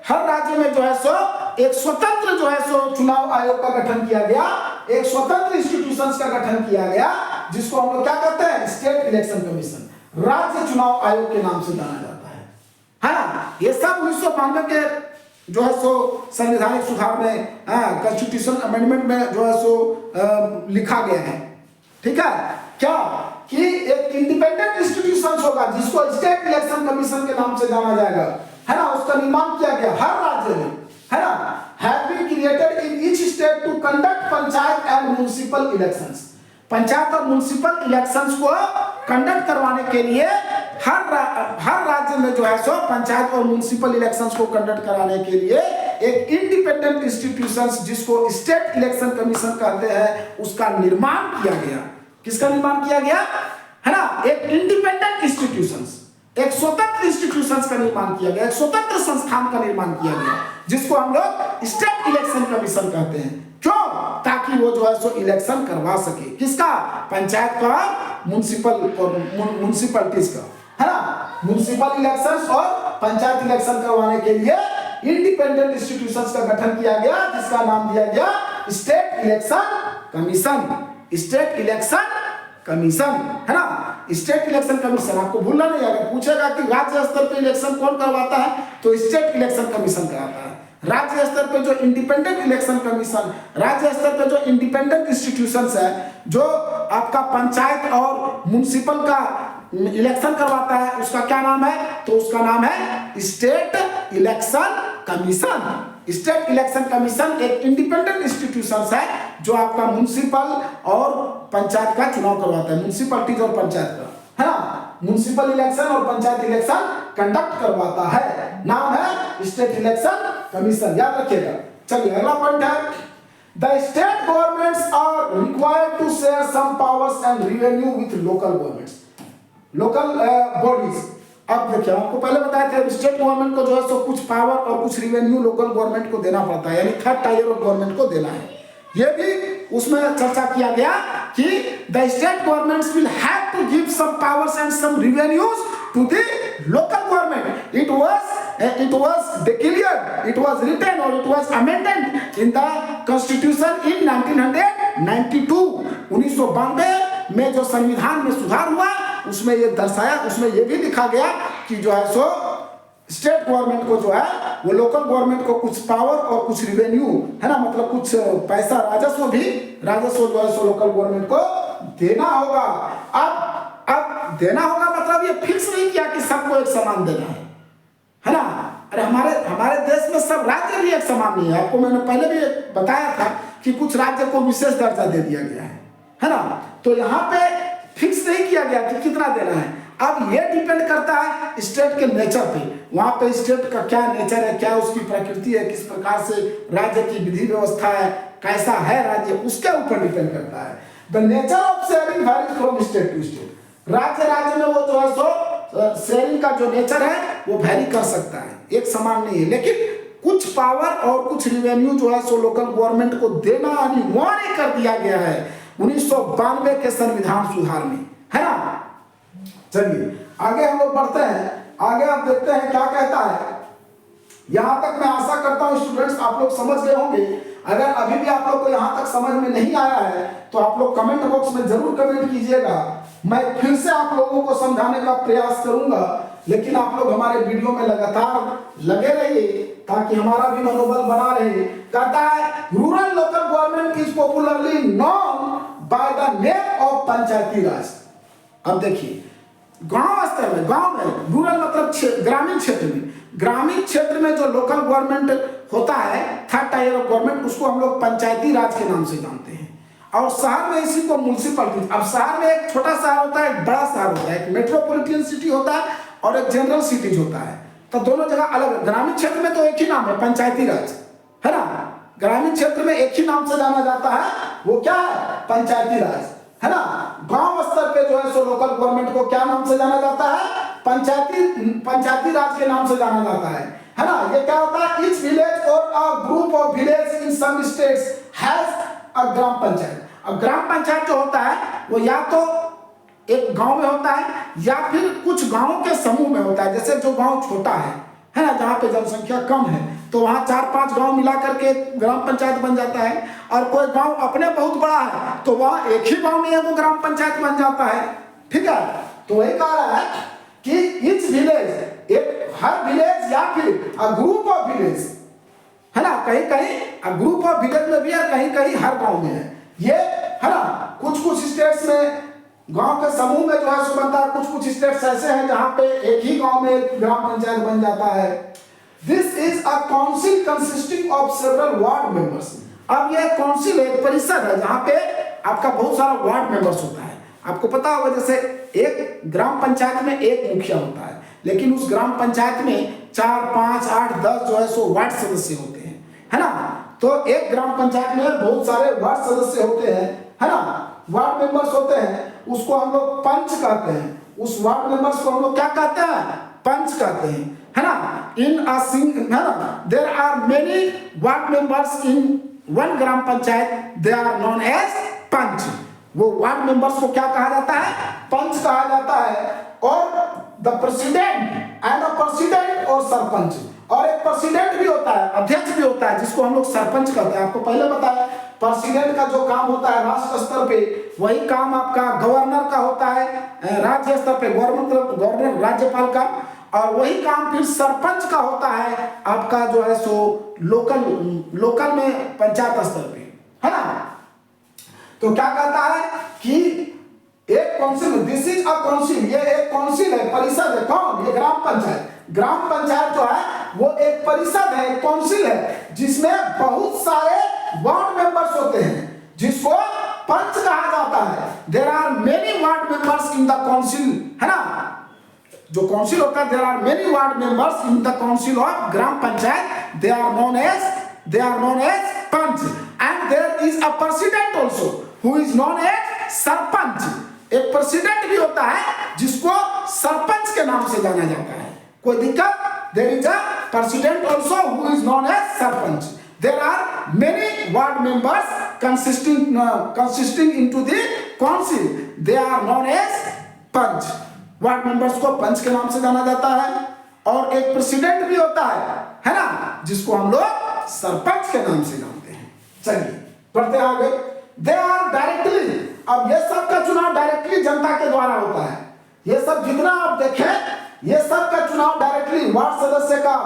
हर राज्य में जो है सो एक स्वतंत्र जो है सो चुनाव आयोग का गठन किया गया, एक स्वतंत्र इंस्टीट्यूशंस का गठन किया गया जिसको हम लोग क्या कहते हैं, स्टेट इलेक्शन कमीशन, राज्य चुनाव आयोग के नाम से जाना जाता है ना। ये सब 1992 के जो है सो संवैधानिक सुधार में, कॉन्स्टिट्यूशन अमेंडमेंट में जो है सो लिखा गया है। ठीक है, क्या कि एक इंडिपेंडेंट इंस्टीट्यूशन होगा जिसको स्टेट इलेक्शन कमीशन के नाम से जाना जाएगा, है ना। उसका निर्माण किया गया हर राज्य में, है ना। Have been created in each state to conduct panchayat and municipal elections. Panchayat और म्युनिसिपल इलेक्शंस को कंडक्ट करवाने के लिए हर राज्य में जो है सो पंचायत और म्युनिसिपल इलेक्शंस को कंडक्ट कराने के लिए एक इंडिपेंडेंट इंस्टीट्यूशंस जिसको स्टेट इलेक्शन कमीशन कहते हैं उसका निर्माण किया गया। किसका निर्माण किया गया, है ना, एक इंडिपेंडेंट इंस्टीट्यूशंस, एक स्वतंत्र इंस्टीट्यूशंस का निर्माण किया गया, एक स्वतंत्र संस्थान का निर्माण किया गया जिसको हम लोग स्टेट इलेक्शन कमीशन कहते हैं। क्यों, ताकि वो जो है सो इलेक्शन करवा सके, किसका, पंचायत का, म्युनिसिपलिटीज का, है ना। म्युनिसिपल इलेक्शंस और पंचायत इलेक्शन करवाने के लिए इंडिपेंडेंट इंस्टीट्यूशंस का गठन किया गया जिसका नाम दिया गया state election commission. State election commission, है ना, स्टेट इलेक्शन कमीशन। आपको भूलना नहीं, अगर पूछेगा कि राज्य स्तर पे इलेक्शन कौन करवाता है तो स्टेट इलेक्शन कमीशन कराता है। राज्य स्तर पे जो इंडिपेंडेंट इलेक्शन कमीशन, राज्य स्तर पे जो इंडिपेंडेंट इंस्टीट्यूशंस है जो आपका पंचायत और म्युनिसिपल का इलेक्शन करवाता है, उसका क्या नाम है, तो उसका नाम है state election commission. State election commission एक इंडिपेंडेंट इंस्टीट्यूशन है जो आपका म्युनिसिपल और पंचायत का चुनाव करवाता है, म्युनिसिपलिटीज और पंचायत का, है ना। म्युनिसिपल इलेक्शन और पंचायत इलेक्शन कंडक्ट करवाता है, नाम है स्टेट इलेक्शन कमीशन, याद रखिएगा। चलिए अगला पॉइंट है, The state governments are required to share some powers and revenue with local governments, local bodies। अब देखिए आपको पहले बताया था स्टेट गवर्नमेंट को जो है सो कुछ पावर और कुछ रिवेन्यू लोकल गवर्नमेंट को देना पड़ता है, यानी थर्ड टायर ऑफ गवर्नमेंट को देना है। ये भी उसमें चर्चा किया गया कि the state governments will have to give some powers and some revenues to the local government. it was declared, it was written or it was amended in the constitution in 1992। 1992 में जो संविधान में सुधार हुआ उसमें ये दर्शाया, उसमें ये भी लिखा गया कि जो है सो स्टेट गवर्नमेंट को जो है वो लोकल गवर्नमेंट को कुछ पावर और कुछ रिवेन्यू है ना, मतलब कुछ पैसा राजस्व जो है सो लोकल गवर्नमेंट को देना होगा। अब देना होगा मतलब ये फिक्स नहीं किया कि सबको एक समान देना है ना। अरे हमारे देश में सब राज्य भी एक समान नहीं है। आपको मैंने पहले भी बताया था कि कुछ राज्य को विशेष दर्जा दे दिया गया है ना। तो यहाँ पे फिक्स नहीं किया गया कि कितना देना है। अब ये डिपेंड करता है स्टेट के नेचर पे, वहां पे स्टेट का क्या नेचर है, क्या उसकी प्रकृति है, किस प्रकार से राज्य की विधि व्यवस्था है, कैसा है राज्य, उसके ऊपर डिपेंड करता है। The nature of sharing varies from state to state. राज्य में वो जो है सो शेयरिंग का जो नेचर है वो वैरी कर सकता है, एक समान नहीं है। लेकिन कुछ पावर और कुछ रिवेन्यू जो है सो लोकल गवर्नमेंट को देना अनिवार्य कर दिया गया है 1992 के संविधान सुधार में, है ना। चलिए आगे हम लोग बढ़ते हैं, आगे आप देखते हैं क्या कहता है। यहां तक मैं आशा करता हूं स्टूडेंट्स आप लोग समझ गए होंगे। अगर अभी भी आप लोग को यहां तक समझ में नहीं आया है तो आप लोग कमेंट बॉक्स में जरूर कमेंट कीजिएगा, मैं फिर से आप लोगों को समझाने का प्रयास करूंगा। लेकिन आप लोग हमारे वीडियो में लगातार लगे रहिए ताकि हमारा भी मनोबल बना रहे। कहता है rural local government is popularly known by the name of Panchayati Raj. अब देखिए गांव स्तर में, गांव में रूरल मतलब ग्रामीण क्षेत्र में जो लोकल गवर्नमेंट होता है थर्ड टायर ऑफ गवर्नमेंट, उसको हम लोग पंचायती राज के नाम से जानते हैं। और शहर में इसी को म्युनिसिपैलिटी। अब शहर में एक छोटा शहर होता है, एक बड़ा शहर होता है, एक मेट्रोपॉलिटन सिटी होता है और एक जनरल सिटीज होता है। तो दोनों जगह अलग। ग्रामीण क्षेत्र में तो एक ही नाम है पंचायती राज, है ना। ग्रामीण क्षेत्र में एक ही नाम से जाना जाता है, वो क्या है, पंचायती राज, है ना। गांव स्तर पे जो है सो लोकल गवर्नमेंट को क्या नाम से जाना जाता है, पंचायती राज के नाम से जाना जाता है ना। ये क्या होता है, ईच विलेज और a group of village in some states has a gram panchayat. अब ग्राम पंचायत जो होता है वो या तो एक गांव में होता है या फिर कुछ गांवों के समूह में होता है। जैसे जो गांव छोटा है ना, जहाँ पे जनसंख्या कम है तो वहाँ 4-5 गांव मिला करके ग्राम पंचायत बन जाता है। और कोई गांव अपने बहुत बड़ा है तो वहाँ एक ही गांव में वो ग्राम पंचायत बन जाता है, ठीक है। तो वही कह रहा है कि ईच विलेज, एक हर विलेज या फिर अ ग्रुप ऑफ विलेज, है ना। कहीं कहीं ग्रुप ऑफ विलेज में भी है, कहीं कहीं हर गांव में है ये, है ना। कुछ स्टेट्स में गांव के समूह में जो है सो बनता है, कुछ स्टेट्स ऐसे हैं जहां पे एक ही गांव में ग्राम पंचायत बन जाता है। This is a council consisting of several ward members. अब ये काउंसिल एक परिषद है जहां पे आपका बहुत सारा वार्ड मेंबर्स होता है। आपको पता होगा जैसे एक ग्राम पंचायत में एक मुखिया होता है, लेकिन उस ग्राम पंचायत में 4, 5, 8, 10 जो है सो वार्ड सदस्य होते हैं, है ना। तो एक ग्राम पंचायत में बहुत सारे वार्ड सदस्य होते हैं, है ना, वार्ड मेंबर्स होते हैं। उसको हम लोग पंच कहते हैं। उस वार्ड मेंबर्स को हम लोग क्या कहते हैं, पंच कहते हैं, है ना। इन अ सिंगल, है ना, there are many ward members in one gram panchayat, they are known as panch. वो वार्ड मेंबर्स को क्या कहा जाता है, पंच कहा जाता है। और the president and a president और सरपंच, और एक प्रेसिडेंट भी होता है, अध्यक्ष भी होता है, जिसको हम लोग सरपंच कहते हैं। आपको पहले बताया प्रेसिडेंट का जो काम होता है राष्ट्र स्तर पे, वही काम आपका गवर्नर का होता है राज्य स्तर पे, गवर्नर राज्यपाल का। और वही काम फिर सरपंच का होता है आपका जो है सो लोकल में पंचायत स्तर पे, है ना। तो क्या कहता है कि एक council, this is a council, ये एक काउंसिल है, परिषद है। कौन, ये ग्राम पंचायत। ग्राम पंचायत जो है वो एक परिषद है, एक काउंसिल है, जिसमें बहुत सारे वार्ड मेंबर्स होते हैं, जिसको पंच कहा जाता है। There are many ward members in the council, है ना। जो काउंसिल होता है, there are many ward members in the council of gram panchayat, they are known as panch. And there is a president also who is known as sarpanch. एक president भी होता है जिसको सरपंच के नाम से जाना जाता है। कोई दिक्कत? There is a president also who is known as sarpanch. There are many ward members consisting into the council, they are known as panch. Ward members को पंच के नाम से जाना जाता है। और एक प्रेसिडेंट भी होता है ना, जिसको हम लोग सरपंच के नाम से जानते हैं। चलिए बढ़ते आगे। दे आर डायरेक्टली, अब ये सब का चुनाव डायरेक्टली जनता के द्वारा होता है। ये सब जितना आप देखें, ये सब का चुनाव डायरेक्टली वार्ड सदस्य का,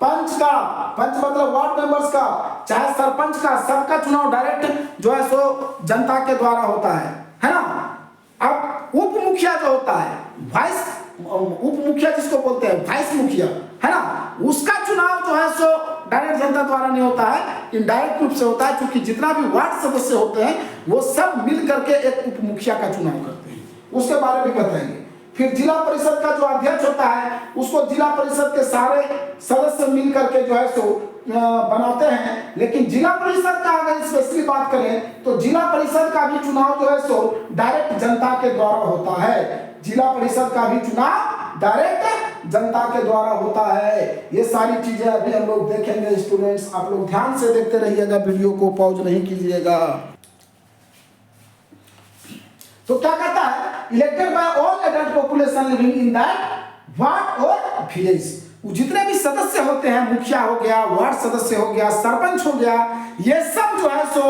पंच का, पंच मतलब वार्ड मेंबर्स का, चाहे सरपंच का, सबका चुनाव डायरेक्ट जो है सो जनता के द्वारा होता है ना। अब उप मुखिया जो होता है, वाइस उप मुखिया जिसको बोलते हैं वाइस मुखिया, है ना, उसका चुनाव जो है सो डायरेक्ट जनता द्वारा नहीं होता है, इनडायरेक्ट रूप से होता है। क्योंकि जितना भी वार्ड सदस्य होते हैं वो सब मिल करके एक उप मुखिया का चुनाव करते हैं। उसके बारे में बताएंगे। फिर जिला परिषद का जो अध्यक्ष होता है उसको जिला परिषद के सारे सदस्य मिल करके जो है सो बनाते हैं। लेकिन जिला परिषद का अगर स्पेशली बात करें तो जिला परिषद का भी चुनाव जो है सो डायरेक्ट जनता के द्वारा होता है। जिला परिषद का भी चुनाव डायरेक्ट जनता के द्वारा होता है। ये सारी चीजें अभी हम लोग देखेंगे स्टूडेंट्स, आप लोग ध्यान से देखते रहिएगा, वीडियो को पॉज नहीं कीजिएगा। तो क्या कहता है, elected by all adult population living in that ward और विलेज। जितने भी सदस्य होते हैं, मुखिया हो गया, वार्ड सदस्य हो गया, सरपंच हो गया, ये सब जो है सो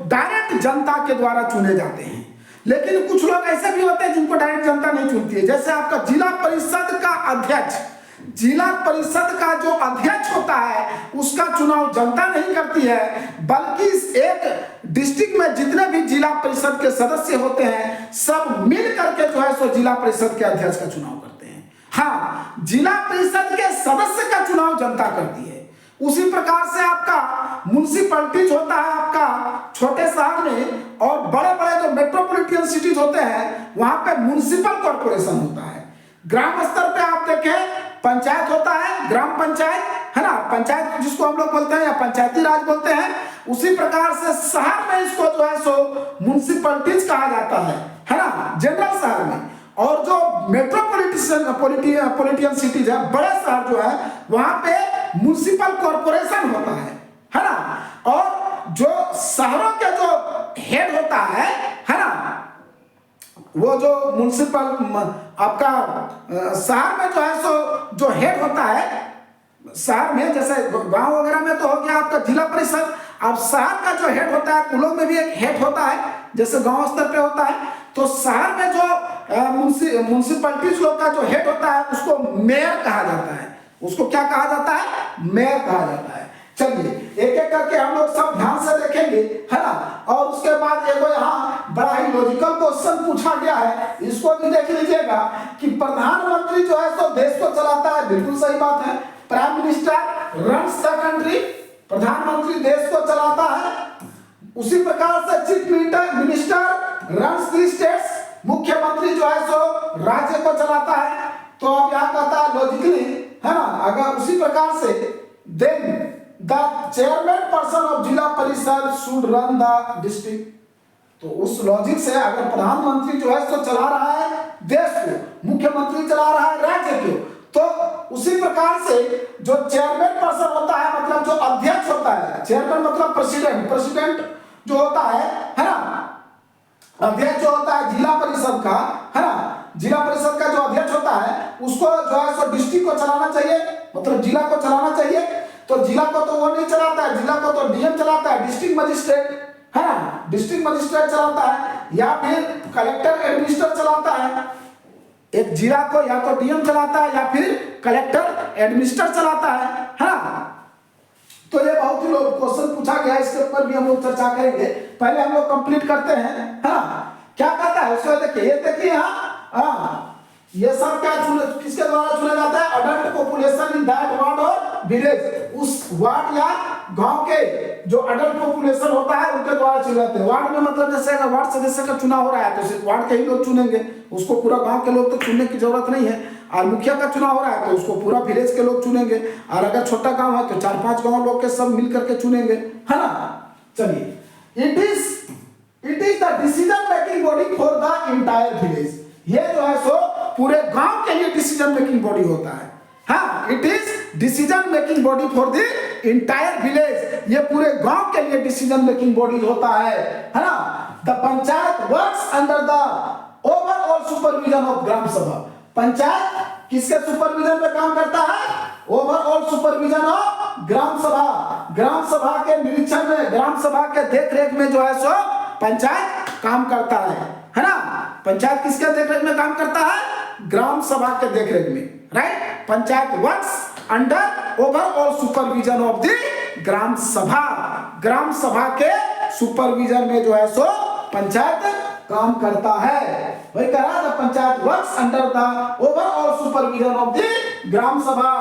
डायरेक्ट जनता के द्वारा चुने जाते हैं। लेकिन कुछ लोग ऐसे भी होते हैं जिनको डायरेक्ट जनता नहीं चुनती है। जैसे आपका जिला परिषद का अध्यक्ष, जिला परिषद का जो अध्यक्ष होता है उसका चुनाव जनता नहीं करती है, बल्कि इस एक डिस्ट्रिक्ट में जितने भी जिला परिषद के सदस्य होते हैं सब मिल करके जो है सो जिला परिषद के अध्यक्ष का चुनाव करते हैं। हाँ, जिला परिषद के सदस्य का चुनाव जनता करती है। उसी प्रकार से आपका म्युनिसिपैलिटीज होता है आपका छोटे शहर में, और बड़े बड़े जो मेट्रोपॉलिटन सिटीज होते हैं वहां पे म्युनिसिपल कॉर्पोरेशन होता है। ग्राम स्तर पे आप देखें पंचायत होता है, ग्राम पंचायत, है ना, पंचायत जिसको हम लोग बोलते हैं या पंचायती राज बोलते हैं। उसी प्रकार से शहर में इसको जो है सो म्युनिसिपैलिटीज कहा जाता है ना, जनरल शहर में। और जो मेट्रोपॉलिटन सिटीज है, बड़े शहर जो है वहां पे म्युनिसिपल कॉर्पोरेशन होता है ना। और जो शहरों के जो हेड होता है ना, वो जो म्युनिसिपल आपका शहर में जो है सो जो हेड होता है शहर में, जैसे गांव वगैरह में तो हो गया आपका जिला परिषद। अब शहर का जो हेड होता है, कुलों में भी एक हेड होता है जैसे गांव स्तर पे होता है। तो शहर में जो म्युनिसिपैलिटीज लोग का जो हेड होता है उसको मेयर कहा जाता है। उसको क्या कहा जाता है? मेयर कहा जाता है। चलिए एक एक करके हम लोग सब ध्यान से देखेंगे, है ना। और उसके बाद एक यहाँ बड़ा ही लॉजिकल क्वेश्चन पूछा गया है, इसको भी देख लीजिएगा कि प्रधानमंत्री जो है तो देश को चलाता है। बिल्कुल सही बात है, prime minister runs the country, प्रधानमंत्री देश को चलाता है। उसी प्रकार से chief minister runs the states, मुख्यमंत्री जो है सो राज्य को चलाता है। तो अब यहाँ कहता है लॉजिकली, है ना, अगर उसी प्रकार से then the chairman person of Zila Parishad should run the district. तो उस लॉजिक से अगर प्रधानमंत्री जो है सो चला रहा है देश को, मुख्यमंत्री चला रहा है राज्य को, तो उसी प्रकार से जो चेयरमैन पर्सन होता है, मतलब जो अध्यक्ष होता है, चेयरमैन मतलब प्रेसिडेंट, प्रेसिडेंट जो होता है ना, अध्यक्ष जो होता है जिला परिषद का, है ना, जिला परिषद का जो अध्यक्ष होता है उसको जो है सो डिस्ट्रिक्ट को चलाना चाहिए, मतलब जिला को चलाना चाहिए। तो जिला को तो वो नहीं चलाता है, जिला को तो डीएम चलाता है, डिस्ट्रिक्ट मजिस्ट्रेट, है ना, डिस्ट्रिक्ट मजिस्ट्रेट चलाता है, या फिर कलेक्टर एडमिनिस्टर चलाता है। एक जिला को या तो डीएम चलाता है या फिर कलेक्टर एडमिनिस्टर चलाता है ना। तो ये बहुत ही लोग क्वेश्चन पूछा गया, इसके ऊपर भी हम लोग चर्चा करेंगे। पहले हम लोग कंप्लीट करते हैं, है ना। क्या कहता है उसको देखिए, ये देखिए हाँ, ये सब क्या किसके द्वारा चुना जाता है? Adult population in that ward और विलेज। उस वार्ड या गांव के जो अडल्ट पॉपुलेशन होता है उनके द्वारा चुने जाते हैं। वार्ड में मतलब जैसे अगर वार्ड सदस्य का चुनाव हो रहा है तो सिर्फ वार्ड के ही लोग चुनेंगे, उसको पूरा गांव के लोग तो चुनने की जरूरत नहीं है। और मुखिया का चुनाव हो रहा है तो उसको पूरा विलेज के लोग चुनेंगे। और अगर छोटा गांव है तो 4-5 गांव लोग के सब मिल करके चुनेंगे, है ना। चलिए, it it is the decision making body for the entire village. ये जो है सो पूरे गांव के लिए डिसीजन मेकिंग बॉडी होता है। हाँ, it is decision making body for the entire village. ये पूरे गांव के लिए डिसीजन मेकिंग बॉडी होता है ना। The panchayat works under the overall supervision of gram sabha. Panchayat किसके सुपरविजन में काम करता है? Overall supervision of gram sabha. Gram सभा के निरीक्षण में, ग्राम सभा के देखरेख में जो है सो पंचायत काम करता है ना। पंचायत किसके देखरेख में काम करता है? ग्राम सभा के देखरेख में, right. Panchayat works under overall supervision of the gram sabha. Gram सभा के सुपरविजन में जो है सो पंचायत काम करता है। वही कहा था, panchayat works under the overall supervision of the gram sabha.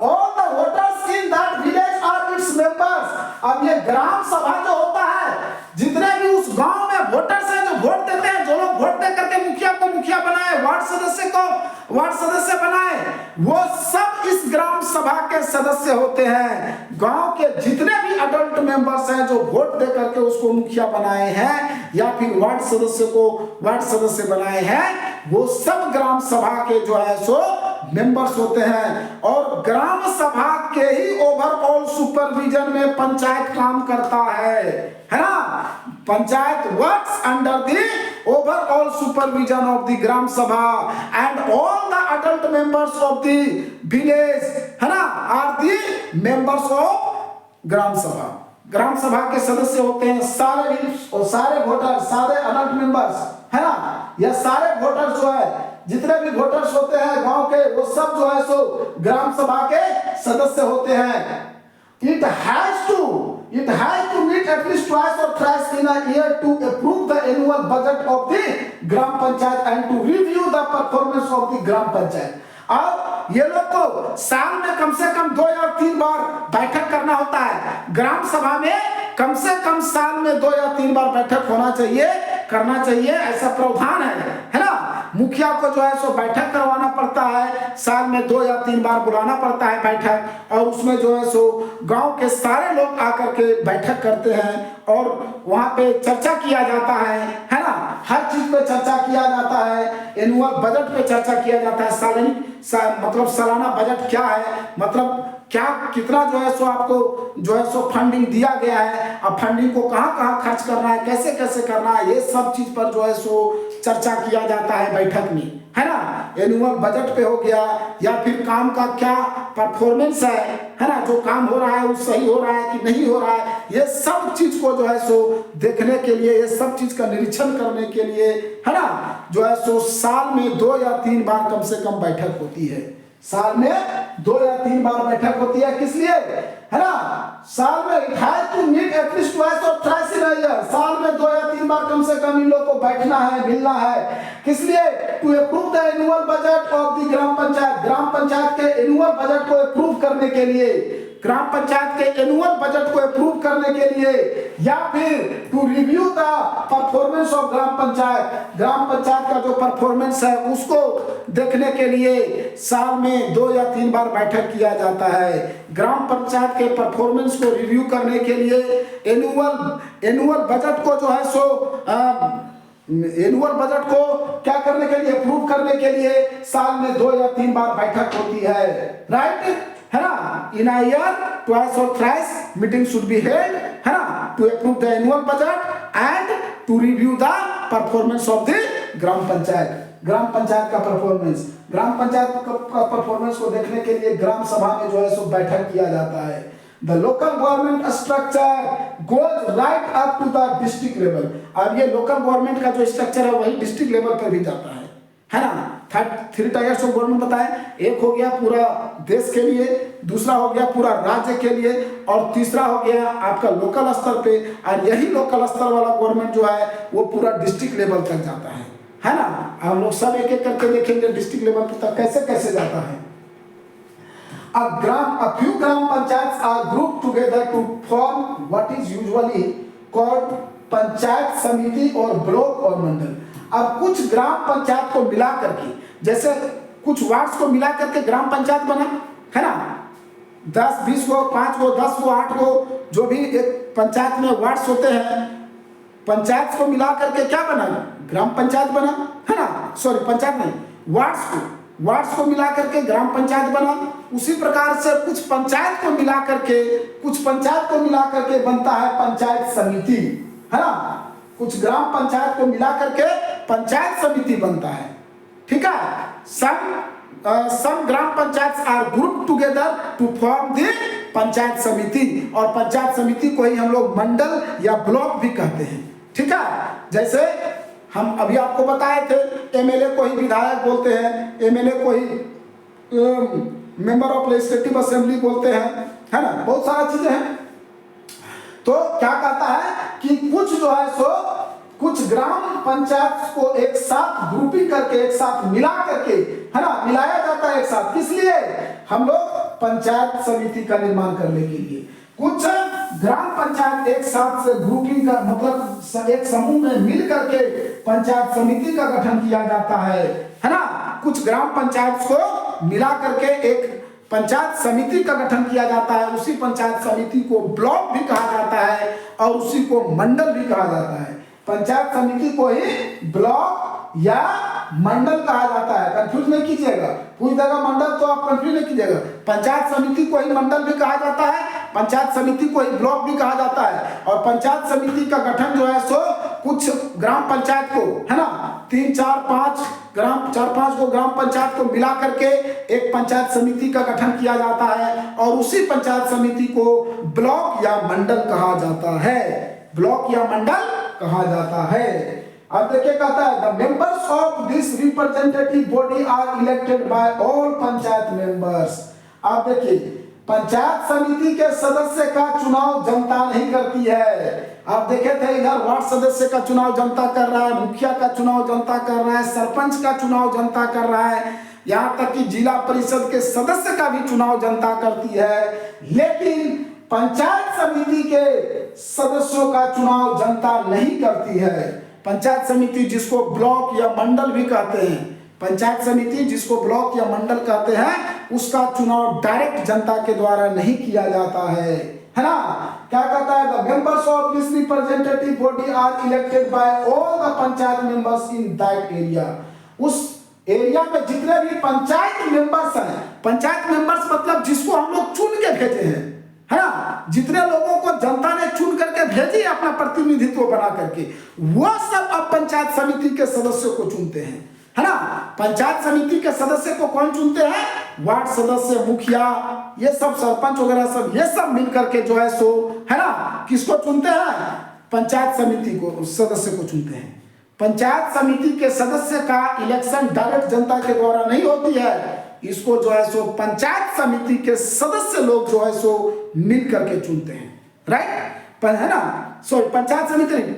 All the voters in that village are its members. अब ये ग्राम सभा जो होता है, जितने भी उस गांव में वोटर्स हैं जो वोट देते हैं, जो लोग वोट दे करके मुखिया को मुखिया बनाए, वार्ड सदस्य को वार्ड सदस्य बनाए, वो सब इस ग्राम सभा के सदस्य होते हैं। गांव के जितने भी अडल्ट मेंबर्स हैं जो वोट दे करके उसको मुखिया बनाए हैं या फिर वार्ड सदस्य को वार्ड सदस्य बनाए हैं, वो सब ग्राम सभा के जो है सो मेंबर्स होते हैं। और ग्राम सभा के ही ओवरऑल सुपरविजन में पंचायत काम करता है ना। Panchayat works under the overall supervision of the gram sabha and all the adult members of the village, है ना, are the members of gram sabha. Gram सभा के सदस्य होते हैं सारे वोटर, सारे अडल्ट मेंबर्स, है ना। यह सारे वोटर्स जो है, जितने भी वोटर्स होते हैं गांव के, वो सब जो है सो ग्राम सभा के सदस्य होते हैं। It has to meet at least twice or thrice in a year to approve the annual budget of the gram panchayat and to review the performance of the gram panchayat। अब ये लोग को साल में कम से कम 2 या 3 बार बैठक करना होता है। ग्राम सभा में कम से कम साल में 2 या 3 बार बैठक होना चाहिए, करना चाहिए, ऐसा प्रावधान है ना। मुखिया को जो है सो बैठक करवाना पड़ता है, साल में 2 या 3 बार बुलाना पड़ता है बैठक, और उसमें जो है सो गांव के सारे लोग आकर के बैठक करते हैं और वहां पे चर्चा किया जाता है ना। हर चीज पे चर्चा किया जाता है। एनुअल बजट पे चर्चा किया जाता है। मतलब सालाना बजट क्या है, मतलब क्या कितना जो है सो आपको जो है सो फंडिंग दिया गया है, अब फंडिंग को कहां कहां खर्च करना है, कैसे कैसे करना है, ये सब चीज पर जो है सो चर्चा किया जाता है बैठक में, है ना। एनुअल बजट पे हो गया, या फिर काम का क्या परफॉर्मेंस है ना, जो काम हो रहा है वो सही हो रहा है कि नहीं हो रहा है, ये सब चीज को जो है सो देखने के लिए, ये सब चीज का निरीक्षण करने के लिए, है ना, जो है सो साल में 2 या 3 बार कम से कम बैठक होती है। साल में 2 या 3 बार बैठक होती है। किस लिए, है ना, साल में it has to meet at least twice or thrice in a year। साल में 2 या 3 बार कम से कम इन लोग को बैठना है, मिलना है। किस लिए? to approve the annual budget of the ग्राम पंचायत। ग्राम पंचायत के एनुअल बजट को अप्रूव करने के लिए, ग्राम पंचायत के एनुअल बजट को अप्रूव करने के लिए, या फिर to review the performance of gram panchayat. Gram panchayat का जो परफॉर्मेंस है उसको देखने के लिए साल में 2 या 3 बार बैठक किया जाता है। ग्राम पंचायत के परफॉर्मेंस को रिव्यू करने के लिए एनुअल बजट को जो है सो एनुअल बजट को क्या करने के लिए, अप्रूव करने के लिए साल में 2 या 3 बार बैठक होती है, राइट, है ना। इन अ ईयर ट्वाइस और thrice meeting should be held, है ना, to approve the annual budget and to review the performance of the gram panchayat. Gram panchayat का परफॉर्मेंस, ग्राम पंचायत का परफॉर्मेंस को देखने के लिए ग्राम सभा में जो है सो बैठक किया जाता है। The local government structure goes right up to the district level। अब ये लोकल गवर्नमेंट का जो स्ट्रक्चर है वही डिस्ट्रिक्ट लेवल पर भी जाता है ना। 3 टायर्स ऑफ गवर्नमेंट बताएं, एक हो गया पूरा देश के लिए, दूसरा हो गया पूरा राज्य के लिए, और तीसरा हो गया आपका लोकल स्तर पे। और यही लोकल स्तर वाला गवर्नमेंट जो है वो पूरा डिस्ट्रिक्ट लेवल तक जाता है ना। हम लोग सब एक एक करके देखेंगे डिस्ट्रिक्ट लेवल तक कैसे कैसे जाता है। A few gram panchayats are grouped together to form what is usually called panchayat samiti और ब्लॉक और मंडल। अब कुछ ग्राम पंचायत को मिला करके, जैसे कुछ वार्ड्स को मिला करके ग्राम पंचायत बना, है ना। 10-20 को, 5 को, 10 को, 8 को, जो भी एक पंचायत में वार्ड्स होते हैं, पंचायत को मिला करके क्या बना, ग्राम पंचायत बना, है ना, सॉरी पंचायत नहीं, वार्ड्स को मिला करके ग्राम पंचायत बना। उसी प्रकार से कुछ पंचायत को मिला करके बनता है पंचायत समिति, है ना, कुछ ग्राम पंचायत को मिला करके पंचायत समिति बनता है। ठीक है, some gram panchayat are group together to form the panchayat samiti, और पंचायत समिति को ही हम लोग मंडल या ब्लॉक भी कहते हैं। ठीक है, जैसे हम अभी आपको बताए थे, एमएलए को ही विधायक बोलते हैं, एमएलए को ही मेंबर ऑफ लेजिस्लेटिव असेंबली बोलते हैं, है ना, बहुत सारा चीजें हैं। तो क्या कहता है कि कुछ जो है सो कुछ ग्राम पंचायत को एक साथ ग्रुपिंग करके, एक साथ मिला करके, है ना, मिलाया जाता है एक साथ, किस लिए, हम लोग पंचायत समिति का निर्माण करने के लिए। कुछ ग्राम पंचायत एक साथ से ग्रुपिंग का मतलब एक समूह में मिल करके पंचायत समिति का गठन किया जाता है ना। कुछ ग्राम पंचायत को मिला करके एक पंचायत समिति का गठन किया जाता है। उसी पंचायत समिति को ब्लॉक भी कहा जाता है और उसी को मंडल भी कहा जाता है। पंचायत समिति को ही ब्लॉक या मंडल कहा जाता है। कंफ्यूज नहीं कीजिएगा, पूछ देगा मंडल तो आप कंफ्यूज नहीं कीजिएगा। पंचायत समिति को ही मंडल भी कहा जाता है, पंचायत समिति को ही ब्लॉक भी कहा जाता है। और पंचायत समिति का गठन जो है सो कुछ ग्राम पंचायत को, है ना, 3 4 5 को ग्राम पंचायत को मिला करके एक पंचायत समिति का गठन किया जाता है और उसी पंचायत समिति को ब्लॉक या मंडल कहा जाता है, ब्लॉक या मंडल कहा जाता है। अब देखिए कहता है the members of this representative body are elected by all panchayat members. आप देखिए पंचायत समिति के सदस्य का चुनाव जनता नहीं करती है। आप देखे थे इधर वार्ड सदस्य का चुनाव जनता कर रहा है, मुखिया का चुनाव जनता कर रहा है, सरपंच का चुनाव जनता कर रहा है, यहाँ तक कि जिला परिषद के सदस्य का भी चुनाव जनता करती है। लेकिन पंचायत समिति के सदस्यों का चुनाव जनता नहीं करती है। पंचायत समिति जिसको ब्लॉक या मंडल भी कहते हैं, पंचायत समिति जिसको ब्लॉक या मंडल कहते हैं, उसका चुनाव डायरेक्ट जनता के द्वारा नहीं किया जाता है ना। क्या कहता है the members of this representative body are elected by all the panchayat members in that area. उस एरिया में जितने भी पंचायत मेंबर्स हैं, पंचायत मेंबर्स मतलब जिसको हम लोग चुन के भेजे हैं, है ना, जितने लोगों को जनता ने चुन करके भेजी अपना प्रतिनिधित्व बना करके, वह सब अब पंचायत समिति के सदस्यों को चुनते हैं, है ना। पंचायत समिति के सदस्य को कौन चुनते हैं, वार्ड सदस्य, मुखिया, ये सब सरपंच वगैरह सब, ये सब मिलकर के जो है सो, है ना, किसको चुनते हैं, पंचायत समिति को, सदस्य को चुनते हैं। पंचायत समिति के सदस्य का इलेक्शन डायरेक्ट जनता के द्वारा नहीं होती है, इसको जो है सो पंचायत समिति के सदस्य लोग जो है सो मिल करके चुनते हैं, राइट, है ना। सॉरी पंचायत समिति नहीं,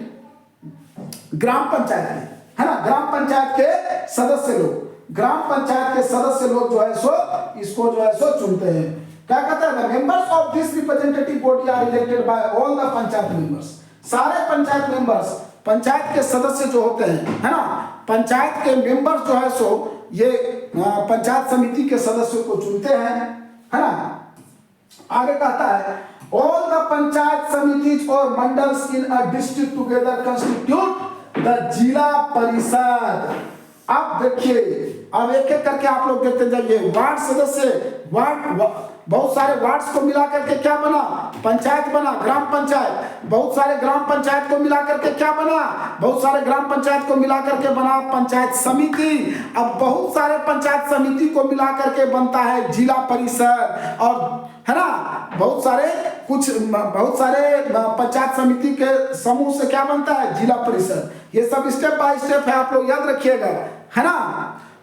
ग्राम पंचायत में, है ना, ग्राम पंचायत के सदस्य लोग, ग्राम पंचायत के सदस्य लोग जो है सो इसको जो है सो चुनते हैं। क्या कहता है members of this representative body are elected by all the panchayat members. सारे पंचायत मेंबर्स, पंचायत के सदस्य जो होते हैं, है ना, पंचायत के मेंबर्स जो है सो ये पंचायत समिति के सदस्यों को चुनते हैं, है ना। आगे कहता है ऑल द पंचायत समितिज और mandals in a district together constitute the zila parishad. अब देखिए, अब एक एक करके आप लोग देखते जाइए। वार्ड सदस्य, वार्ड, बहुत सारे वार्ड्स को मिला करके क्या बना, पंचायत बना, ग्राम पंचायत। बहुत सारे ग्राम पंचायत को मिला करके क्या बना, बहुत सारे ग्राम पंचायत को मिला करके बना पंचायत समिति। अब बहुत सारे पंचायत समिति को मिला करके बनता है जिला परिषद, और है ना, बहुत सारे पंचायत समिति के समूह से क्या बनता है, जिला परिषद। ये सब स्टेप बाय स्टेप है, आप लोग याद रखिएगा, है ना।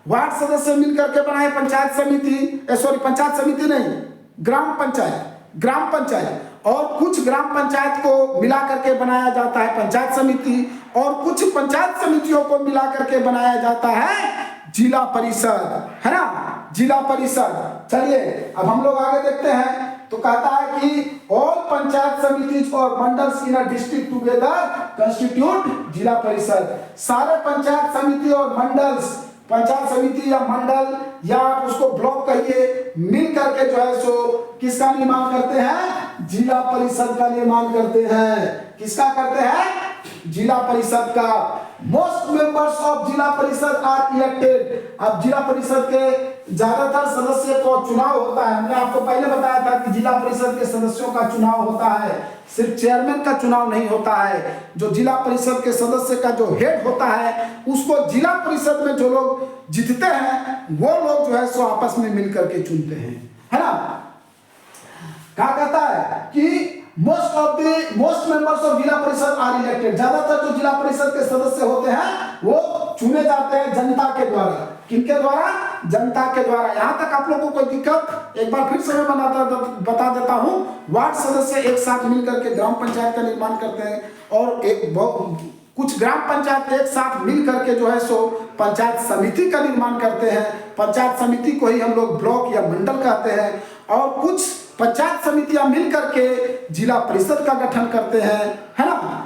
वार्ड सदस्य मिलकर के बनाए पंचायत समिति, सॉरी पंचायत समिति नहीं, ग्राम पंचायत, और कुछ ग्राम पंचायत को मिला करके बनाया जाता है पंचायत समिति, और कुछ पंचायत समितियों को मिला करके बनाया जाता है जिला परिषद, है ना, जिला परिषद। चलिए अब हम लोग आगे देखते हैं। तो कहता है कि ऑल पंचायत समितिज और mandals in a district together constitute जिला परिषद। सारे पंचायत समिति और मंडल्स, पंचायत समिति या मंडल या आप उसको ब्लॉक कहिए, मिल करके जो है सो किसका निर्माण करते हैं, जिला परिषद का निर्माण करते हैं। किसका करते हैं, जिला परिषद का। मोस्ट मेंबर्स ऑफ जिला परिषद आर इलेक्टेड। अब जिला परिषद के ज्यादातर सदस्य को चुनाव होता है। हमने आपको पहले बताया था कि जिला परिषद के सदस्यों का चुनाव होता है, सिर्फ चेयरमैन का चुनाव नहीं होता है। जो जिला परिषद के सदस्य का जो हेड होता है उसको जिला परिषद में जो लोग जीतते हैं वो लोग जो है सो आपस में मिलकर के चुनते हैं, है ना। क्या कहता है कि मोस्ट मेंबर्स ऑफ जिला परिषद आर इलेक्टेड। ज्यादातर जो जिला परिषद के सदस्य होते हैं वो चुने जाते हैं जनता के द्वारा। किनके द्वारा? जनता के द्वारा। यहाँ तक आप लोगों को कोई दिक्कत, एक बार फिर से मैं बता देता हूँ। वार्ड सदस्य एक साथ मिलकर के ग्राम पंचायत का निर्माण करते हैं और कुछ ग्राम पंचायत एक साथ मिल करके जो है सो पंचायत समिति का निर्माण करते हैं। पंचायत समिति को ही हम लोग ब्लॉक या मंडल कहते हैं। और कुछ पंचायत समितियां मिल करके जिला परिषद का गठन करते हैं, है ना।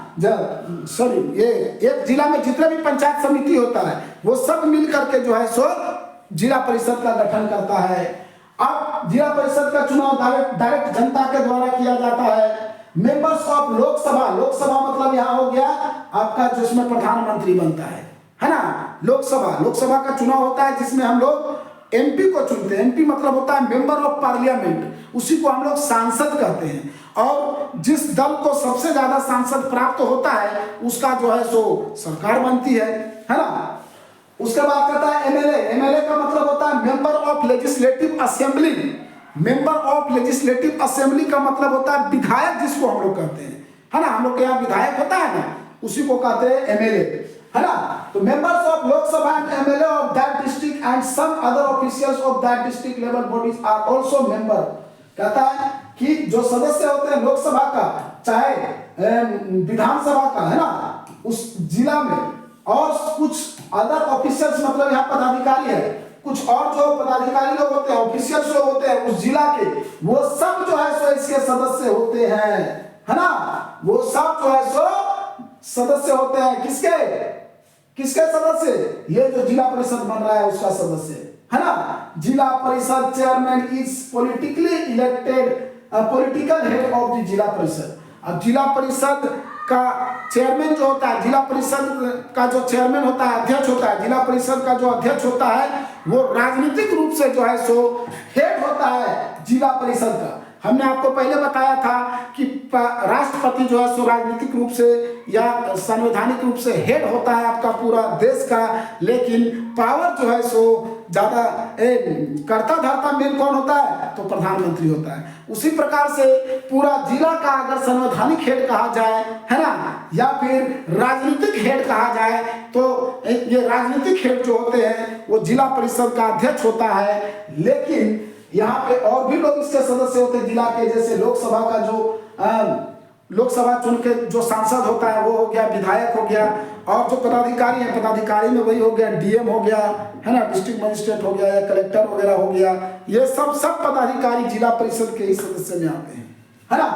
सॉरी, ये एक जिला में जितने भी पंचायत समिति होता है वो सब मिल करके जो है सो जिला परिषद का गठन करता है। अब जिला परिषद का चुनाव डायरेक्ट जनता के द्वारा किया जाता है। मेंबर्स ऑफ लोकसभा, लोकसभा मतलब यहाँ हो गया आपका जिसमें प्रधानमंत्री बनता है ना। लोकसभा का चुनाव होता है जिसमें हम लोग एमपी को चुनते हैं। एमपी मतलब होता है मेंबर ऑफ पार्लियामेंट, उसी को हम लोग सांसद कहते हैं। और जिस दल को सबसे ज्यादा सांसद प्राप्त होता है उसका जो है सो सरकार बनती है ना। उसके बाद कहता है एमएलए। एमएलए का मतलब होता है member of legislative assembly. Member of legislative assembly का मतलब होता है विधायक, जिसको हम लोग कहते हैं, है ना। हम लोग के यहाँ विधायक होता है ना, उसी को कहते हैं एमएलए, है ना। तो members of Lok Sabha and MLA of that district and some other officials of that district level bodies are also member. कहता है कि जो सदस्य होते हैं लोकसभा का चाहे विधानसभा का, है ना, उस जिला में, और कुछ अदर ऑफिशियल्स मतलब यहाँ पदाधिकारी है, कुछ और जो पदाधिकारी लोग होते हैं, ऑफिशियल्स लोग होते हैं उस जिला के, वो सब जो है सो इसके सदस्य होते हैं, है ना। वो सब जो है सो सदस्य होते हैं। किसके सदस्य? ये जो जिला परिषद बन रहा है उसका सदस्य, है ना। जिला परिषद chairman is politically elected, political head of the zila parishad. अब जिला परिषद का चेयरमैन जो होता है, जिला परिषद का जो चेयरमैन होता है, अध्यक्ष होता है, जिला परिषद का जो अध्यक्ष होता है वो राजनीतिक रूप से जो है सो हेड होता है जिला परिषद का। हमने आपको पहले बताया था कि राष्ट्रपति जो है सो राजनीतिक रूप से या संवैधानिक रूप से हेड होता है आपका पूरा देश का, लेकिन पावर जो है सो ज्यादा कर्ता धर्ता मेन कौन होता है? तो प्रधानमंत्री होता है। उसी प्रकार से पूरा जिला का अगर संवैधानिक हेड कहा जाए, है ना, या फिर राजनीतिक हेड कहा जाए, तो ये राजनीतिक हेड जो होते हैं वो जिला परिषद का अध्यक्ष होता है। लेकिन यहाँ पे और भी लोग इसके सदस्य होते हैं जिला के, जैसे लोकसभा का जो लोकसभा चुन के जो सांसद होता है वो हो गया, विधायक हो गया, और जो पदाधिकारी है, पदाधिकारी में वही हो गया डीएम हो गया, है ना, डिस्ट्रिक्ट मजिस्ट्रेट हो गया या कलेक्टर वगैरह हो गया। ये सब पदाधिकारी जिला परिषद के ही सदस्य में आते हैं, है ना।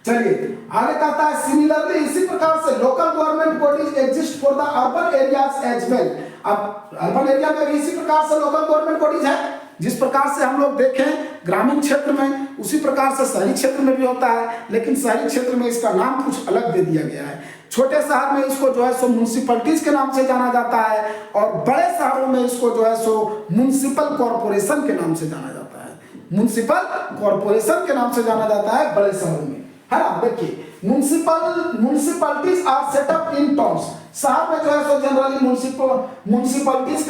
चलिए आगे कहता है सिमिलरली, इसी प्रकार से local government bodies exist for the urban areas as well. अब अर्बन एरिया में भी इसी प्रकार से लोकल गवर्नमेंट बॉडीज है। जिस प्रकार से हम लोग देखें ग्रामीण क्षेत्र में, उसी प्रकार से शहरी क्षेत्र में भी होता है, लेकिन शहरी क्षेत्र में इसका नाम कुछ अलग दे दिया गया है। छोटे शहर में इसको जो है सो म्युनिसिपैलिटीज के नाम से जाना जाता है, और बड़े शहरों में इसको जो है सो म्युनिसिपल कॉर्पोरेशन के नाम से जाना जाता है। म्युनिसिपल कॉर्पोरेशन के नाम से जाना जाता है बड़े शहरों में, है ना। देखिए municipalities are set up in towns. शहर में जो है सो जनरली म्युनिसिपैलिटीज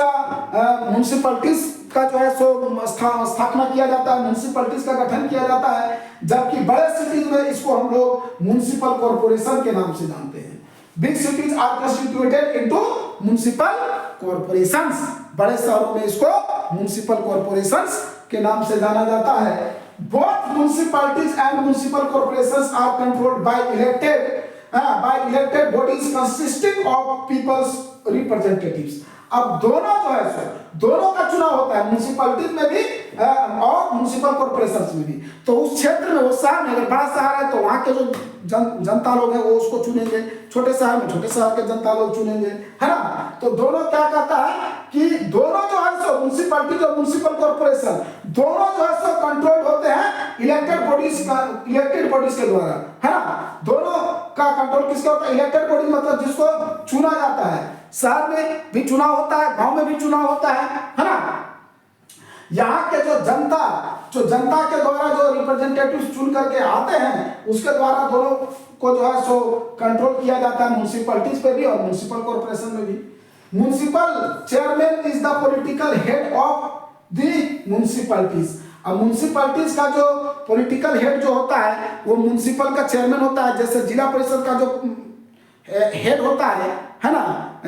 का जो है सो स्थापना किया जाता है, म्युनिसिपैलिटीज का गठन किया जाता है, जबकि बड़े सिटीज में इसको हम लोग म्युनिसिपल कॉर्पोरेशन के नाम से जानते हैं। Big cities are constituted into municipal corporations. बड़े शहरों में इसको म्युनिसिपल कॉर्पोरेशंस के नाम से जाना जाता है। Both municipalities and municipal corporations are controlled by elected bodies consisting of people's representatives। अब दोनों जो है दोनों का चुनाव होता है, म्युनिसिपैलिटीज में भी और म्युनिसिपल कॉर्पोरेशंस में भी। तो उस क्षेत्र में, उस शहर में, अगर बड़ा शहर है तो वहाँ के जो जनता लोग हैं वो उसको चुनेंगे, छोटे शहर में छोटे शहर के जनता लोग चुनेंगे, है ना। तो दोनों क्या कहता है कि दोनों जो है सो म्युनिसिपैलिटी और म्युनिसिपल कॉर्पोरेशन दोनों जो है सो कंट्रोल होते हैं इलेक्टेड बॉडीज के द्वारा, है ना। दोनों का कंट्रोल किसका होता है? इलेक्टेड बॉडी मतलब जिसको चुना जाता है। शहर में भी चुनाव होता है, गांव में भी चुनाव होता है ना। यहाँ के जो जनता के द्वारा जो रिप्रेजेंटेटिव चुन करके आते हैं उसके द्वारा दोनों को जो है सो कंट्रोल किया जाता है, म्युनिसिपैलिटीज पे भी और म्युनिसिपल कॉर्पोरेशन में भी। Municipal chairman is the political head of the municipalities. अब म्युनिसिपैलिटीज का जो पॉलिटिकल हेड जो होता है वो म्युनिसिपल का चेयरमैन होता है। जैसे जिला परिषद का जो हेड होता है ना,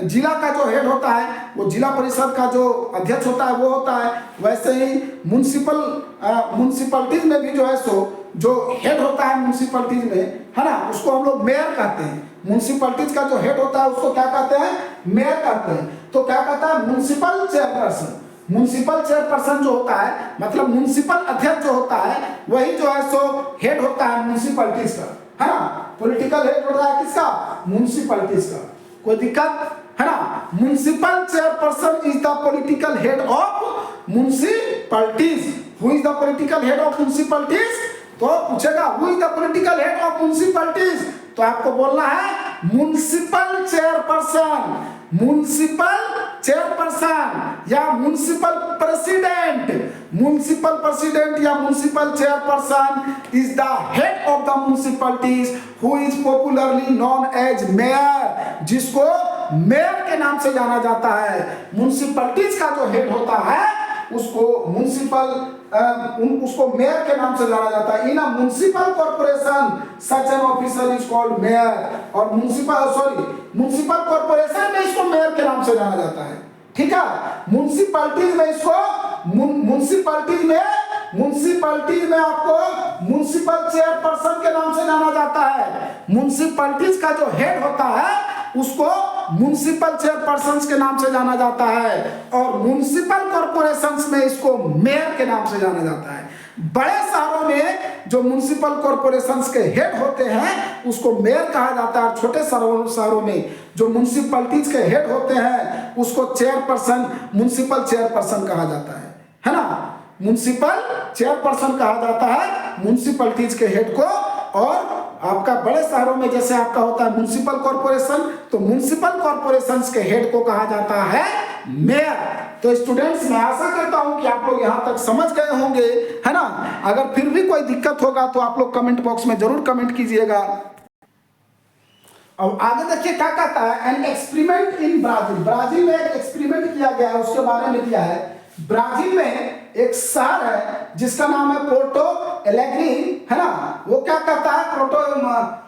जिला का जो हेड होता है वो जिला परिषद का जो अध्यक्ष होता है वो होता है। वैसे ही म्युनिसिपैलिटीज में भी जो है सो जो हेड होता है म्युनिसिपैलिटीज में, है ना, उसको हम लोग मेयर कहते हैं। म्युनिसिपैलिटीज का जो हेड होता है उसको क्या कहते हैं? मेयर कहते हैं। तो क्या कहता है? Municipal chairperson. म्युनिसिपल चेयरपर्सन जो होता है मतलब म्युनिसिपल अध्यक्ष जो होता है वही जो है सो हेड होता है म्युनिसिपैलिटीज का, है ना। पॉलिटिकल हेड होता है किसका? म्युनिसिपैलिटीज का। कोई दिक्कत है ना? Municipal chairperson is the political head of municipalities. Who is the political head of municipalities? तो पूछेगा who is the political head of municipalities, तो आपको बोलना है म्युनिसिपल चेयरपर्सन। म्युनिसिपल चेयरपर्सन या म्युनिसिपल प्रेसिडेंट। म्युनिसिपल प्रेसिडेंट या municipal chairperson is the head of the municipalities who is popularly known as mayor, जिसको mayor के नाम से जाना जाता है। म्युनिसिपैलिटीज का जो हेड होता है उसको मेयर के नाम से जाना जाता है। In a municipal corporation such an officer is called mayor. और म्युनिसिपल कॉर्पोरेशन में इसको मेयर के नाम से जाना जाता है, ठीक है। म्युनिसिपैलिटीज में इसको म्युनिसिपैलिटीज में आपको म्युनिसिपल चेयरपर्सन के नाम से जाना जाता है। म्युनिसिपैलिटीज का जो हेड होता है उसको म्युनिसिपल चेयरपर्सन के नाम से जाना जाता है और म्युनिसिपल कॉर्पोरेशंस में इसको मेयर के नाम से जाना जाता है। बड़े शहरों में जो म्युनिसिपल कॉर्पोरेशंस के हेड होते हैं उसको मेयर कहा जाता है। छोटे शहरों में जो म्युनिसिपैलिटीज के हेड होते हैं उसको चेयरपर्सन, म्युनिसिपल चेयरपर्सन कहा जाता है ना। म्युनिसिपल चेयरपर्सन कहा जाता है म्युनिसिपैलिटीज के हेड को। और आपका बड़े शहरों में जैसे आपका होता है म्युनिसिपल कॉर्पोरेशन, तो म्युनिसिपल कॉर्पोरेशंस के हेड को कहा जाता है मेयर। तो स्टूडेंट्स, मैं आशा करता हूं कि आप लोग यहां तक समझ गए होंगे, है ना। अगर फिर भी कोई दिक्कत होगा तो आप लोग कमेंट बॉक्स में जरूर कमेंट कीजिएगा। अब आगे देखिए क्या कहता है, an experiment in Brazil. Brazil में एक एक्सपेरिमेंट किया गया है, उसके बारे में दिया है। ब्राजील में एक शहर है जिसका नाम है पोर्टो एलेग्री, है ना। वो क्या कहता है?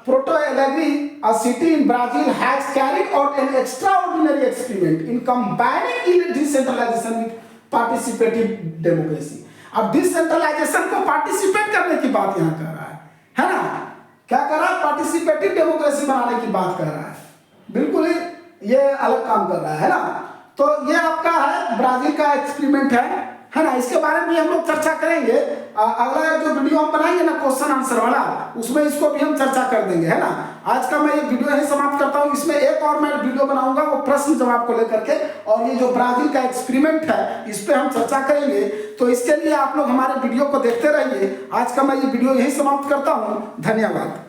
Porto Alegre, a city in Brazil has carried out an extraordinary experiment in combining decentralization with participative democracy। अब डिसेंट्रलाइजेशन को पार्टिसिपेट करने की बात यहाँ कर रहा है ना। क्या कर रहा है? पार्टिसिपेटिव डेमोक्रेसी बनाने की बात कर रहा है। बिल्कुल ही ये अलग काम कर रहा है ना। तो ये आपका है ब्राजील का एक्सपेरिमेंट है ना। इसके बारे में हम लोग चर्चा करेंगे। अगला जो वीडियो हम बनाएंगे ना क्वेश्चन आंसर वाला, उसमें इसको भी हम चर्चा कर देंगे, है ना। आज का मैं ये वीडियो यही समाप्त करता हूँ। इसमें एक और मैं वीडियो बनाऊंगा वो प्रश्न जवाब को लेकर के, और ये जो ब्राजील का एक्सपेरिमेंट है इस पे हम चर्चा करेंगे। तो इसके लिए आप लोग हमारे वीडियो को देखते रहिए। आज का मैं ये वीडियो यही समाप्त करता हूँ। धन्यवाद।